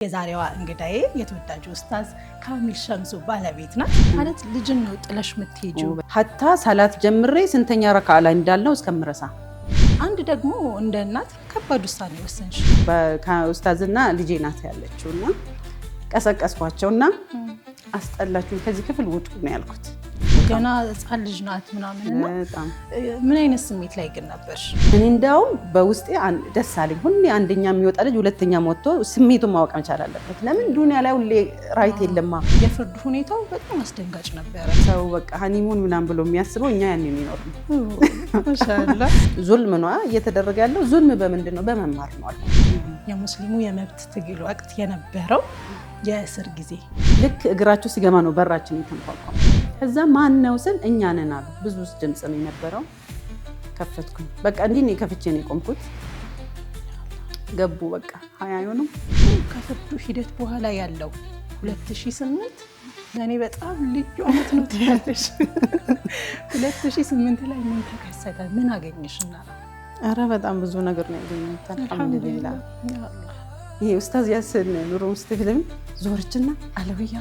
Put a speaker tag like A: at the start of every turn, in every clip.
A: የዛሬዋ እንግዳዬ የተወዳጁ ኡስታዝ ካሚል ሸምሱ ባለቤት ናት። ማለት ልጅን ነው ጥለሽ የምትሄጂው።
B: ሀታ ሰላት ጀምሬ ስንተኛ ረካ ላይ እንዳልነው እስከምረሳ።
A: አንድ ደግሞ እንደ እናት ከባድ ውሳኔ ወሰንሽ።
B: ኡስታዝና ልጄ ናት ያለችውና ቀሰቀስኳቸውና አስጠላችሁኝ ከዚህ ክፍል ውጡ ነው ያልኩት።
A: ገና ህፃን ልጅ ናት ምናምንና ምን አይነት ስሜት ላይ ግን ነበርሽ?
B: እኔ እንዳውም በውስጤ ደስ አለኝ። ሁሌ አንደኛ የሚወጣ ልጅ ሁለተኛ ወጥቶ ስሜቱን ማወቅ መቻል አለበት። ለምን ዱንያ ላይ ሁሌ ራይት የለማ።
A: የፍርድ ሁኔታው በጣም አስደንጋጭ ነበረ።
B: ሰው በቃ ሀኒሙን ምናምን ብሎ የሚያስበው እኛ ያን የሚኖር ነው።
A: ማሻአላህ።
B: ዙልም ነው እየተደረገ ያለው። ዙልም በምንድን ነው? በመማር ነው አልኩ።
A: የሙስሊሙ የመብት ትግል ወቅት የነበረው የእስር ጊዜ
B: ልክ እግራቸው ሲገማ ነው በራችን የተንኳኳው። ከዛ ማን ነው ስል እኛ ነን አሉ። ብዙ ድምጽ ነው የነበረው። ከፈትኩኝ። በቃ እንዲህ ነው ከፍቼ ነው የቆምኩት። ገቡ በቃ 20 አይሆንም።
A: ከፍርዱ ሂደት በኋላ ያለው 2008 ለኔ በጣም ልዩ አመት ነው ትያለሽ። 2008 ላይ ምን ተከሰተ? ምን አገኘሽና?
B: አረ በጣም ብዙ ነገር ነው ያገኘሁት። አልሐምዱሊላህ። ይሄ ኡስታዝ ያስን ኑሮ ውስጥ ፊልም ዞርችና አለብያ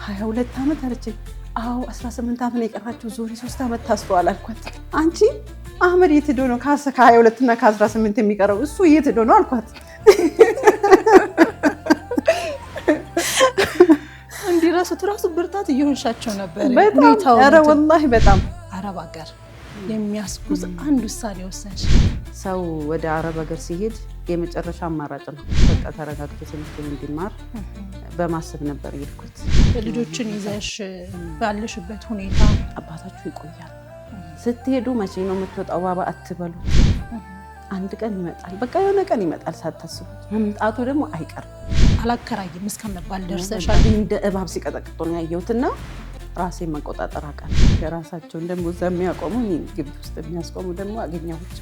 B: 22 አመት አለችኝ። አዎ 18 አመት ነው የቀራችሁ፣ ዞሪ 3 አመት ታስሯል አልኳት። አንቺ አህመድ የት ሄዶ ነው ከ22 እና ከ18 የሚቀረው? እሱ የት ሄዶ ነው አልኳት።
A: እንዲረሱት ራሱ ብርታት እየሆንሻቸው ነበር።
B: በጣም ኧረ ወላሂ በጣም
A: አረብ ሀገር የሚያስጉዝ አንድ ውሳኔ ወሰንሽ።
B: ሰው ወደ አረብ ሀገር ሲሄድ የመጨረሻ አማራጭ ነው በቃ ተረጋግቶ ትምህርቱን እንዲማር በማሰብ ነበር የሄድኩት።
A: ልጆችን ይዘሽ ባለሽበት ሁኔታ
B: አባታችሁ ይቆያል። ስትሄዱ መቼ ነው የምትወጣው ባባ አትበሉ። አንድ ቀን ይመጣል፣ በቃ የሆነ ቀን ይመጣል ሳታስቡት። መምጣቱ ደግሞ አይቀርም።
A: አላከራይም እስከመባል ደርሰሻል።
B: እንደ እባብ ሲቀጠቅጡ ነው ያየሁትና ራሴን መቆጣጠር አቃል። የራሳቸውን ደግሞ እዛ የሚያቆሙ ግቢ ውስጥ የሚያስቆሙ ደግሞ አገኘሁት።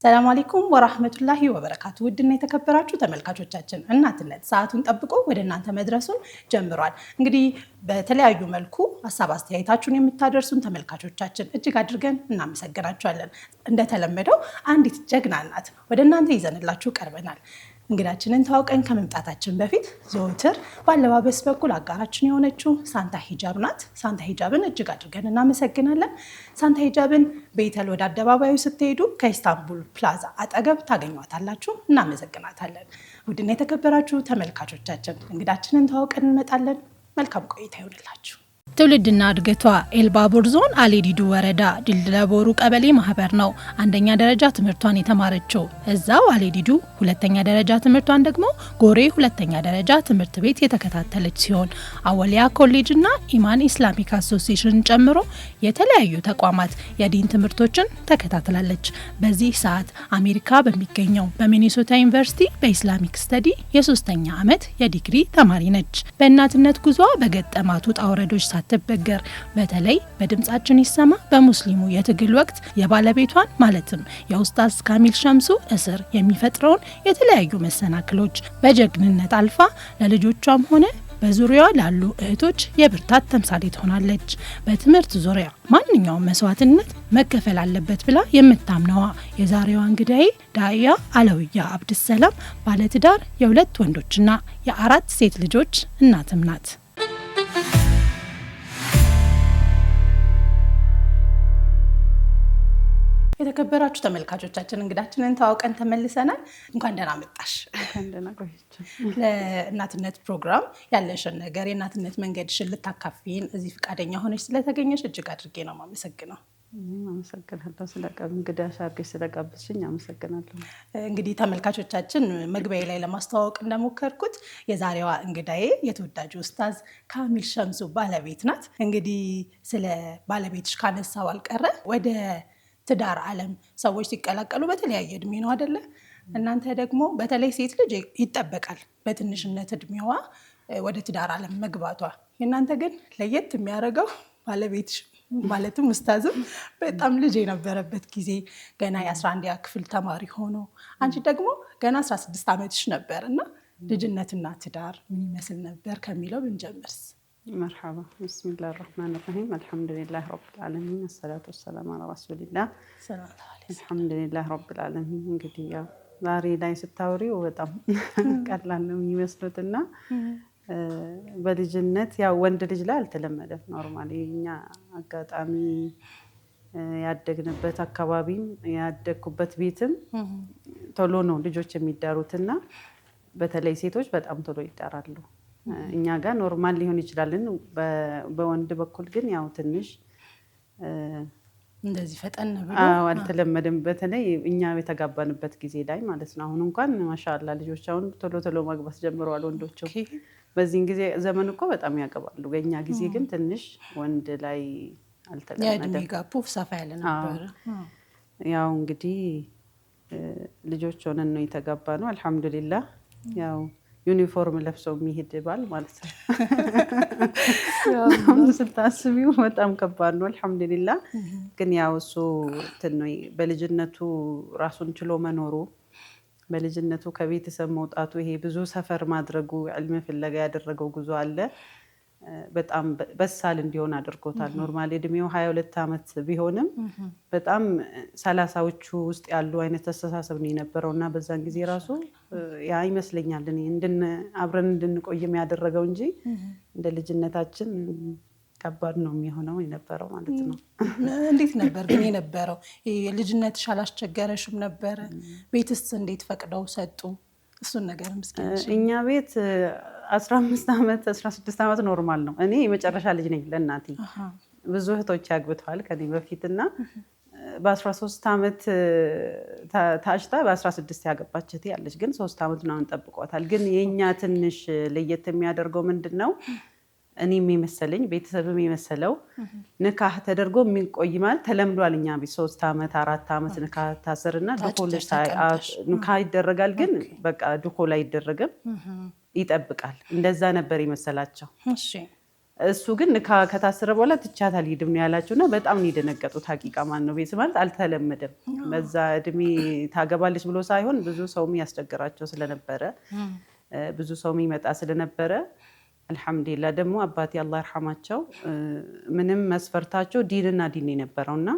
A: ሰላም አለይኩም ወራህመቱላሂ ወበረካቱ። ውድና የተከበራችሁ ተመልካቾቻችን እናትነት ሰዓቱን ጠብቆ ወደ እናንተ መድረሱን ጀምሯል። እንግዲህ በተለያዩ መልኩ ሀሳብ አስተያየታችሁን የምታደርሱን ተመልካቾቻችን እጅግ አድርገን እናመሰግናችኋለን። እንደተለመደው አንዲት ጀግና እናት ወደ እናንተ ይዘንላችሁ ቀርበናል። እንግዳችንን ተዋውቀን ከመምጣታችን በፊት ዘወትር በአለባበስ በኩል አጋራችን የሆነችው ሳንታ ሂጃብ ናት። ሳንታ ሂጃብን እጅግ አድርገን እናመሰግናለን። ሳንታ ሂጃብን ቤተል ወደ አደባባዩ ስትሄዱ ከኢስታንቡል ፕላዛ አጠገብ ታገኟታላችሁ። እናመሰግናታለን። ውድና የተከበራችሁ ተመልካቾቻችን እንግዳችንን ተዋውቀን እንመጣለን። መልካም ቆይታ ይሆንላችሁ። ትውልድና እድገቷ ኤልባቡር ዞን አሌዲዱ ወረዳ ድልደቦሩ ቀበሌ ማህበር ነው። አንደኛ ደረጃ ትምህርቷን የተማረችው እዛው አሌዲዱ፣ ሁለተኛ ደረጃ ትምህርቷን ደግሞ ጎሬ ሁለተኛ ደረጃ ትምህርት ቤት የተከታተለች ሲሆን አወሊያ ኮሌጅ እና ኢማን ኢስላሚክ አሶሲሽን ጨምሮ የተለያዩ ተቋማት የዲን ትምህርቶችን ተከታትላለች። በዚህ ሰዓት አሜሪካ በሚገኘው በሚኒሶታ ዩኒቨርሲቲ በኢስላሚክ ስተዲ የ3ኛ ዓመት የዲግሪ ተማሪ ነች። በእናትነት ጉዟ በገጠማት ውጣ ውረዶች ሳትበገር በተለይ በድምጻችን ይሰማ በሙስሊሙ የትግል ወቅት የባለቤቷን ማለትም የኡስታዝ ካሚል ሸምሱ እስር የሚፈጥረውን የተለያዩ መሰናክሎች በጀግንነት አልፋ ለልጆቿም ሆነ በዙሪያዋ ላሉ እህቶች የብርታት ተምሳሌት ሆናለች። በትምህርት ዙሪያ ማንኛውም መስዋዕትነት መከፈል አለበት ብላ የምታምነዋ የዛሬዋ እንግዳዬ ዳኢያ አለውያ አብድሰላም ባለትዳር የ2 ወንዶችና የ4 ሴት ልጆች እናትም ናት። የተከበራችሁ ተመልካቾቻችን እንግዳችንን ተዋውቀን ተመልሰናል። እንኳን ደህና መጣሽ። ለእናትነት ፕሮግራም ያለሽን ነገር የእናትነት መንገድሽን ልታካፊን እዚህ ፈቃደኛ ሆነሽ ስለተገኘሽ እጅግ አድርጌ ነው የማመሰግነው።
B: አመሰግናለሁ። እንግዳሽ አድርገሽ ስለጋበዝሽኝ አመሰግናለሁ።
A: እንግዲህ ተመልካቾቻችን መግቢያ ላይ ለማስተዋወቅ እንደሞከርኩት የዛሬዋ እንግዳዬ የተወዳጁ ኡስታዝ ካሚል ሸምሱ ባለቤት ናት። እንግዲህ ስለ ባለቤትሽ ካነሳው አልቀረ ወደ ትዳር ዓለም ሰዎች ሲቀላቀሉ በተለያየ እድሜ ነው አይደለ? እናንተ ደግሞ በተለይ ሴት ልጅ ይጠበቃል በትንሽነት እድሜዋ ወደ ትዳር ዓለም መግባቷ። የእናንተ ግን ለየት የሚያደርገው ባለቤትሽ ማለትም ኡስታዝም በጣም ልጅ የነበረበት ጊዜ ገና የ11ኛ ክፍል ተማሪ ሆኖ አንቺ ደግሞ ገና 16 ዓመትሽ ነበር እና ልጅነትና ትዳር ምን ይመስል ነበር ከሚለው ብንጀምርስ?
B: መርሐባ ብስሚላህ ራህማን ራሂም አልሐምዱሊላህ ረብል ዓለሚን አሰላቱ ወሰላሙ ዐላ ረሱሊላህ አልሐምዱሊላህ ረብል ዓለሚን። እንግዲህ ያው ዛሬ ላይ ስታወሪው በጣም ቀላል ነው የሚመስሉትና በልጅነት ያው ወንድ ልጅ ላይ አልተለመደም። ኖርማሊ እኛ አጋጣሚ ያደግንበት አካባቢም ያደግኩበት ቤትም ቶሎ ነው ልጆች የሚዳሩትና በተለይ ሴቶች በጣም ቶሎ ይዳራሉ። እኛ ጋር ኖርማል ሊሆን ይችላልን፣ በወንድ በኩል ግን ያው ትንሽ
A: እንደዚህ ፈጠን ብሎ
B: አልተለመደም። በተለይ እኛ የተጋባንበት ጊዜ ላይ ማለት ነው። አሁን እንኳን ማሻአላ ልጆች አሁን ቶሎ ቶሎ ማግባት ጀምረዋል ወንዶቹ። በዚህን ጊዜ ዘመን እኮ በጣም ያገባሉ። በእኛ ጊዜ ግን ትንሽ ወንድ ላይ አልተለመደም።
A: የእድሜ ጋፑ ሰፋ ያለ ነበር።
B: ያው እንግዲህ ልጆች ሆነን ነው የተጋባ ነው። አልሐምዱሊላህ ያው ዩኒፎርም ለብሰው የሚሄድ ባል ማለት ነው። ስታስቢው በጣም ከባድ ነው። አልሐምዱሊላህ ግን ያው እሱ በልጅነቱ ራሱን ችሎ መኖሩ፣ በልጅነቱ ከቤተሰብ መውጣቱ፣ ይሄ ብዙ ሰፈር ማድረጉ፣ ዕልም ፍለጋ ያደረገው ጉዞ አለ በጣም በሳል እንዲሆን አድርጎታል። ኖርማሊ እድሜው 22 ዓመት ቢሆንም በጣም 30ዎቹ ውስጥ ያሉ አይነት አስተሳሰብ ነው የነበረው እና በዛን ጊዜ ራሱ ያ ይመስለኛል አብረን እንድንቆይም ያደረገው እንጂ እንደ ልጅነታችን ከባድ ነው የሚሆነው የነበረው ማለት ነው።
A: እንዴት ነበር ግን የነበረው? ልጅነትሽ አላስቸገረሽም ነበረ? ቤትስ እንዴት ፈቅደው ሰጡ? እሱን ነገር ምስኪን
B: እኛ ቤት 15 ዓመት 16 ዓመት ኖርማል ነው። እኔ የመጨረሻ ልጅ ነኝ ለእናቴ። ብዙ እህቶች ያግብተዋል ከኔ በፊትና በ13 ዓመት ታጭታ በ16 ያገባች እህቴ ያለች፣ ግን 3 ዓመት ምናምን ጠብቋታል። ግን የእኛ ትንሽ ለየት የሚያደርገው ምንድን ነው? እኔም የመሰለኝ ቤተሰብም የመሰለው ንካህ ተደርጎ የሚቆይ ማለት ተለምዷል። እኛ ቤት 3 ዓመት 4 ዓመት ንካህ ታሰርና ንካህ ይደረጋል። ግን በቃ ድኮል አይደረግም፣ ይጠብቃል። እንደዛ ነበር የመሰላቸው። እሱ ግን ንካህ ከታሰረ በኋላ ትቻታል ሂድም ነው ያላቸው እና በጣም ነው የደነገጡት። ሀቂቃ ማን ነው ቤት ማለት አልተለመደም። በዛ እድሜ ታገባለች ብሎ ሳይሆን ብዙ ሰውም ያስቸግራቸው ስለነበረ ብዙ ሰውም ይመጣ ስለነበረ አልሐምዱሊላህ ደግሞ አባቴ አላህ ይርሐማቸው ምንም መስፈርታቸው ዲንና ዲን የነበረው እና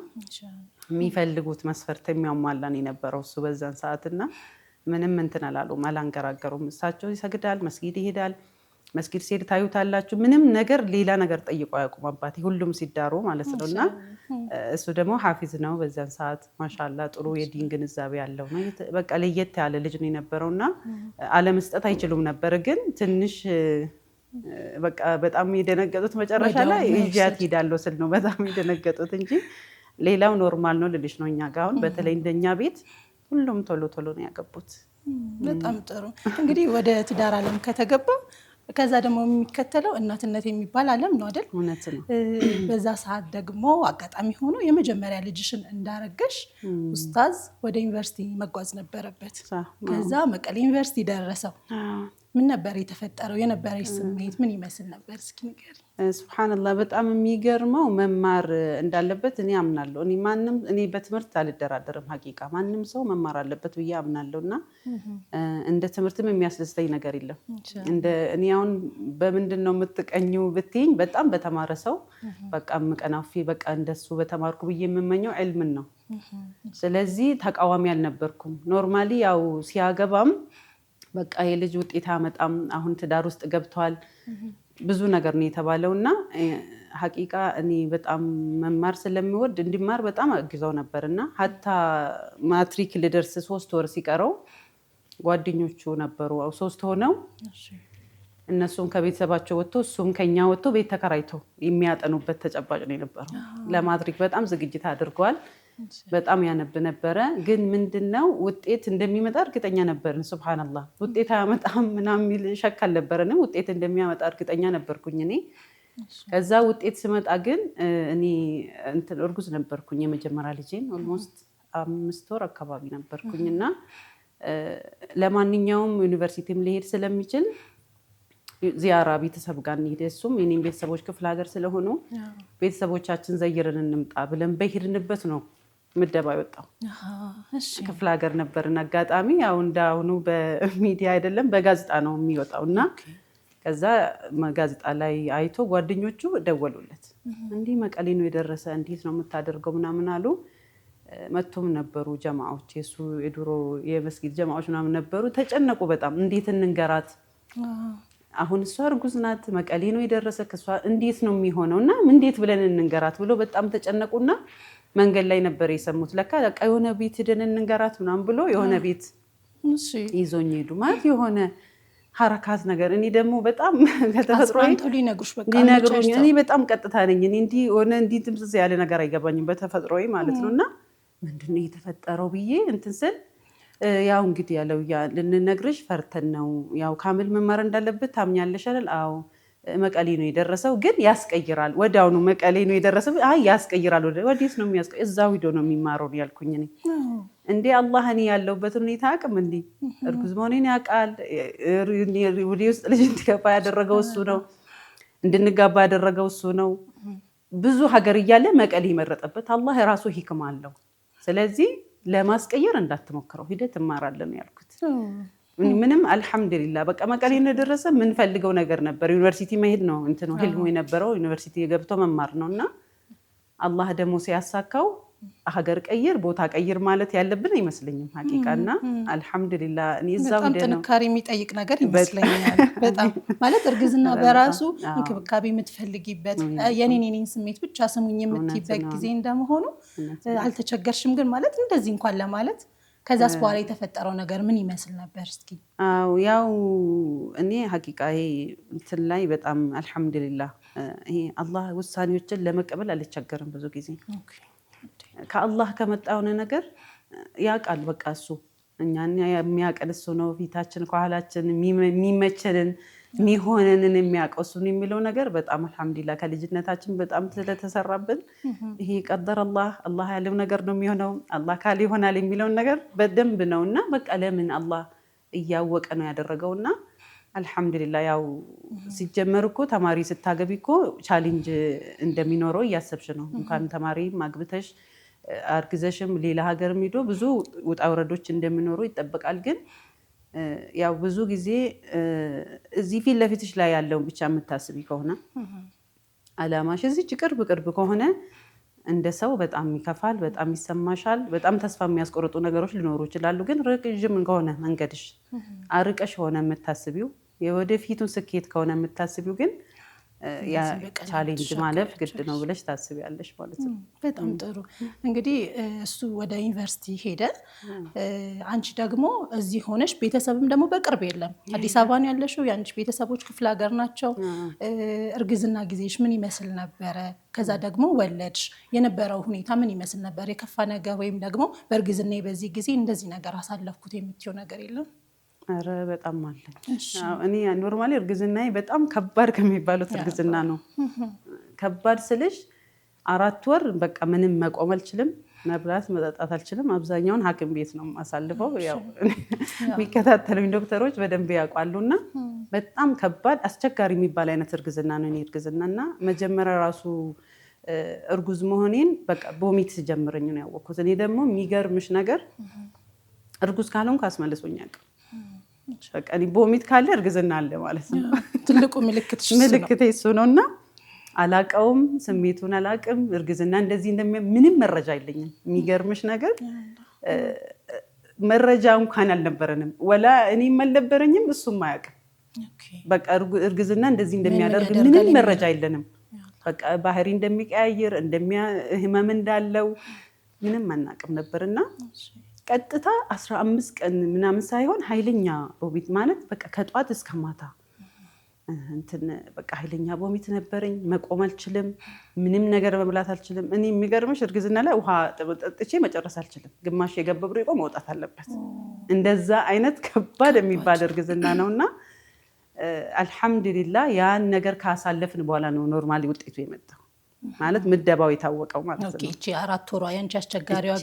B: የሚፈልጉት መስፈርት የሚያሟላን የነበረው እሱ በዛን ሰዓትና ምንም እንትን አላሉም፣ አላንገራገሩም። እሳቸው ይሰግዳል፣ መስጊድ ይሄዳል። መስጊድ ሲሄድ ታዩታላችሁ። ምንም ነገር ሌላ ነገር ጠይቆ አያውቁም አባቴ፣ ሁሉም ሲዳሩ ማለት ነው። እና እሱ ደግሞ ሐፊዝ ነው በዛን ሰዓት ማሻአላህ፣ ጥሩ የዲን ግንዛቤ ያለው ነው። በቃ ለየት ያለ ልጅ ነው የነበረውና አለመስጠት አይችሉም ነበር። ግን ትንሽ በቃ በጣም የደነገጡት መጨረሻ ላይ ይዣት ሄዳለሁ ስል ነው በጣም የደነገጡት እንጂ ሌላው ኖርማል ነው ልልሽ ነው። እኛ ጋር አሁን በተለይ እንደኛ ቤት ሁሉም ቶሎ ቶሎ ነው ያገቡት።
A: በጣም ጥሩ። እንግዲህ ወደ ትዳር ዓለም ከተገባ ከዛ ደግሞ የሚከተለው እናትነት የሚባል ዓለም ነው አይደል?
B: እውነት ነው።
A: በዛ ሰዓት ደግሞ አጋጣሚ ሆኖ የመጀመሪያ ልጅሽን እንዳረገሽ ኡስታዝ ወደ ዩኒቨርሲቲ መጓዝ ነበረበት። ከዛ መቀሌ ዩኒቨርሲቲ ደረሰው። ምን ነበር የተፈጠረው? የነበረሽ ስሜት ምን ይመስል ነበር? እስኪ ንገሪኝ።
B: ሱብሃንአላህ በጣም የሚገርመው መማር እንዳለበት እኔ አምናለሁ። እኔ በትምህርት አልደራደርም። ሀቂቃ ማንም ሰው መማር አለበት ብዬ አምናለሁ እና እንደ ትምህርትም የሚያስደስተኝ ነገር የለም። እኔ አሁን በምንድን ነው የምትቀኙ ብትይኝ በጣም በተማረ ሰው በቃ ምቀናፊ በቃ እንደሱ በተማርኩ ብዬ የምመኘው ዕልምን ነው። ስለዚህ ተቃዋሚ አልነበርኩም። ኖርማሊ ያው ሲያገባም በቃ የልጅ ውጤት አመጣም አሁን ትዳር ውስጥ ገብቷል ብዙ ነገር ነው የተባለው እና ሀቂቃ እኔ በጣም መማር ስለሚወድ እንዲማር በጣም አግዘው ነበር እና ሀታ ማትሪክ ልደርስ 3 ወር ሲቀረው ጓደኞቹ ነበሩ 3 ሆነው እነሱም ከቤተሰባቸው ወጥቶ እሱም ከኛ ወጥቶ ቤት ተከራይተው የሚያጠኑበት ተጨባጭ ነው የነበረው። ለማትሪክ በጣም ዝግጅት አድርገዋል። በጣም ያነብ ነበረ። ግን ምንድነው ውጤት እንደሚመጣ እርግጠኛ ነበርን። ሱብሃንአላህ ውጤት አያመጣም ምናምን የሚል ሸክ አልነበረንም። ውጤት እንደሚያመጣ እርግጠኛ ነበርኩኝ እኔ። ከዛ ውጤት ስመጣ ግን እኔ እርጉዝ ነበርኩኝ። የመጀመሪያ ልጄን ኦልሞስት 5 ወር አካባቢ ነበርኩኝና ለማንኛውም ዩኒቨርሲቲም ሊሄድ ስለሚችል ዚያራ ቤተሰብ ጋር እንሂድ፣ እሱም የኔም ቤተሰቦች ክፍለ ሀገር ስለሆኑ ቤተሰቦቻችን ዘይርን እንምጣ ብለን በሄድንበት ነው ምደባ የወጣው። ክፍለ ሀገር ነበርን አጋጣሚ። ያው እንዳሁኑ በሚዲያ አይደለም በጋዜጣ ነው የሚወጣው እና ከዛ ጋዜጣ ላይ አይቶ ጓደኞቹ ደወሉለት። እንዲህ መቀሌ ነው የደረሰ፣ እንዴት ነው የምታደርገው ምናምን አሉ። መቶም ነበሩ ጀማዓዎች፣ የሱ የድሮ የመስጊድ ጀማዓዎች ምናምን ነበሩ። ተጨነቁ በጣም እንዴት እንንገራት፣ አሁን እሷ እርጉዝ ናት፣ መቀሌ ነው የደረሰ፣ ከሷ እንዴት ነው የሚሆነው እና እንዴት ብለን እንንገራት ብሎ በጣም ተጨነቁና መንገድ ላይ ነበር የሰሙት። ለካ የሆነ ቤት ሄደን እንንገራት ምናምን ብሎ የሆነ ቤት ይዞኝ ሄዱ። ማለት የሆነ ሐረካት ነገር። እኔ ደግሞ በጣም ከተፈጥሮዬ ሊነግሩኝ፣ እኔ በጣም ቀጥታ ነኝ። እኔ እንዲህ ሆነ እንዲህ ትምስስ ያለ ነገር አይገባኝም በተፈጥሮዬ ማለት ነው። እና ምንድነው የተፈጠረው ብዬ እንትን ስል ያው እንግዲህ ያለው ልንነግርሽ ፈርተን ነው። ያው ካምል መማር እንዳለበት ታምኛለሽ አይደል? አዎ መቀሌ ነው የደረሰው፣ ግን ያስቀይራል። ወዲያውኑ መቀሌ ነው የደረሰው፣ አይ ያስቀይራል። ወዴት ነው የሚያስቀይር? እዛው ሂዶ ነው የሚማረው ያልኩኝ እኔ። እንዴ አላህ እኔ ያለሁበትን ሁኔታ አቅም እንዴ እርጉዝ መሆኔን ያውቃል። ወደ ውስጥ ልጅ እንዲገባ ያደረገው እሱ ነው፣ እንድንጋባ ያደረገው እሱ ነው። ብዙ ሀገር እያለ መቀሌ የመረጠበት አላህ የራሱ ሂክማ አለው። ስለዚህ ለማስቀየር እንዳትሞክረው፣ ሂደህ ትማራለህ ነው ያልኩት። ምንም አልሐምዱሊላህ በቃ መቀሌ እንደደረሰ የምንፈልገው ነገር ነበር። ዩኒቨርሲቲ መሄድ ነው እንትኑ ህልሙ የነበረው፣ ዩኒቨርሲቲ ገብቶ መማር ነው። እና አላህ ደግሞ ሲያሳካው ሀገር ቀይር ቦታ ቀይር ማለት ያለብን አይመስለኝም ሀቂቃና አልሐምዱሊላህ። እኔ እዛው
A: በጣም ጥንካሬ የሚጠይቅ ነገር ይመስለኛል። በጣም ማለት እርግዝና በራሱ እንክብካቤ የምትፈልጊበት የኔን ስሜት ብቻ ስሙኝ የምትይበት ጊዜ እንደመሆኑ አልተቸገርሽም። ግን ማለት እንደዚህ እንኳን ለማለት ከዛስ በኋላ የተፈጠረው ነገር ምን ይመስል ነበር? እስኪ
B: ያው እኔ ሀቂቃ ይሄ እንትን ላይ በጣም አልሐምዱሊላህ ይሄ አላህ ውሳኔዎችን ለመቀበል አልቸገርም። ብዙ ጊዜ ከአላህ ከመጣ የሆነ ነገር ያውቃል። በቃ እሱ እኛን የሚያውቀን እሱ ነው። ፊታችን ከኋላችን የሚመቸንን የሚሆነንን የሚያውቀው እሱን የሚለው ነገር በጣም አልሐምዱሊላህ ከልጅነታችን በጣም ስለተሰራብን ይሄ ቀደር አላህ ያለው ነገር ነው የሚሆነው፣ አላህ ካለ ይሆናል የሚለውን ነገር በደንብ ነው። እና በቃ ለምን አላህ እያወቀ ነው ያደረገውና አልሐምዱሊላህ። ያው ሲጀመር እኮ ተማሪ ስታገቢ እኮ ቻሌንጅ እንደሚኖረው እያሰብሽ ነው። እንኳን ተማሪ ማግብተሽ አርግዘሽም ሌላ ሀገርም ሄዶ ብዙ ውጣ ውረዶች እንደሚኖሩ ይጠበቃል። ግን ያው ብዙ ጊዜ እዚህ ፊት ለፊትሽ ላይ ያለውን ብቻ የምታስቢ ከሆነ አላማሽ እዚህ ቅርብ ከሆነ እንደ ሰው በጣም ይከፋል፣ በጣም ይሰማሻል። በጣም ተስፋ የሚያስቆርጡ ነገሮች ሊኖሩ ይችላሉ። ግን ረጅም ከሆነ መንገድሽ አርቀሽ ሆነ የምታስቢው የወደፊቱን ስኬት ከሆነ የምታስቢው ግን ቻሌንጅ ማለፍ ግድ ነው ብለሽ ታስቢያለሽ ማለት ነው።
A: በጣም ጥሩ። እንግዲህ እሱ ወደ ዩኒቨርሲቲ ሄደ፣ አንቺ ደግሞ እዚህ ሆነሽ ቤተሰብም ደግሞ በቅርብ የለም። አዲስ አበባ ነው ያለሽው፣ የአንቺ ቤተሰቦች ክፍለ ሀገር ናቸው። እርግዝና ጊዜሽ ምን ይመስል ነበረ? ከዛ ደግሞ ወለድሽ፣ የነበረው ሁኔታ ምን ይመስል ነበር? የከፋ ነገር ወይም ደግሞ በእርግዝና በዚህ ጊዜ እንደዚህ ነገር አሳለፍኩት የምትይው ነገር የለም?
B: ኧረ በጣም አለኝ። እኔ ኖርማሊ እርግዝናዬ በጣም ከባድ ከሚባሉት እርግዝና ነው። ከባድ ስልሽ 4 ወር በቃ ምንም መቆም አልችልም፣ መብላት መጠጣት አልችልም። አብዛኛውን ሐኪም ቤት ነው የማሳልፈው። ያው የሚከታተሉኝ ዶክተሮች በደንብ ያውቃሉና በጣም ከባድ አስቸጋሪ የሚባል አይነት እርግዝና ነው። እኔ እርግዝናና መጀመሪያ ራሱ እርጉዝ መሆኔን በቃ ቦሚት ሲጀምረኝ ነው ያወቅኩት። እኔ ደግሞ የሚገርምሽ ነገር እርጉዝ ካልሆንኩ አስመልሶኝ አያውቅም። በቃ እኔ ቦሚት ካለ እርግዝና አለ ማለት ነው።
A: ትልቁ ምልክቴ
B: እሱ ነው። እና አላቀውም፣ ስሜቱን አላቅም። እርግዝና እንደዚህ ምንም መረጃ የለኝም። የሚገርምሽ ነገር መረጃ እንኳን አልነበረንም። ወላ እኔም አልነበረኝም፣ እሱም አያውቅም። በቃ እርግዝና እንደዚህ እንደሚያደርግ ምንም መረጃ የለንም። በቃ ባህሪ እንደሚቀያየር ህመም እንዳለው ምንም አናውቅም ነበርና ቀጥታ 15 ቀን ምናምን ሳይሆን ኃይለኛ ቦሚት ማለት በቃ ከጧት እስከ ማታ እንትን በቃ ኃይለኛ ቦሚት ነበረኝ። መቆም አልችልም፣ ምንም ነገር መብላት አልችልም። እኔ የሚገርምሽ እርግዝና ላይ ውሃ ጠጥቼ መጨረስ አልችልም። ግማሽ የገባ ብሬቆ መውጣት አለበት። እንደዛ አይነት ከባድ የሚባል እርግዝና ነውና አልሐምዱሊላህ ያን ነገር ካሳለፍን በኋላ ነው ኖርማሊ ውጤቱ የመጣው። ማለት ምደባው የታወቀው ማለት ነው።
A: እቺ 4 ወሯ ያንቺ አስቸጋሪዋ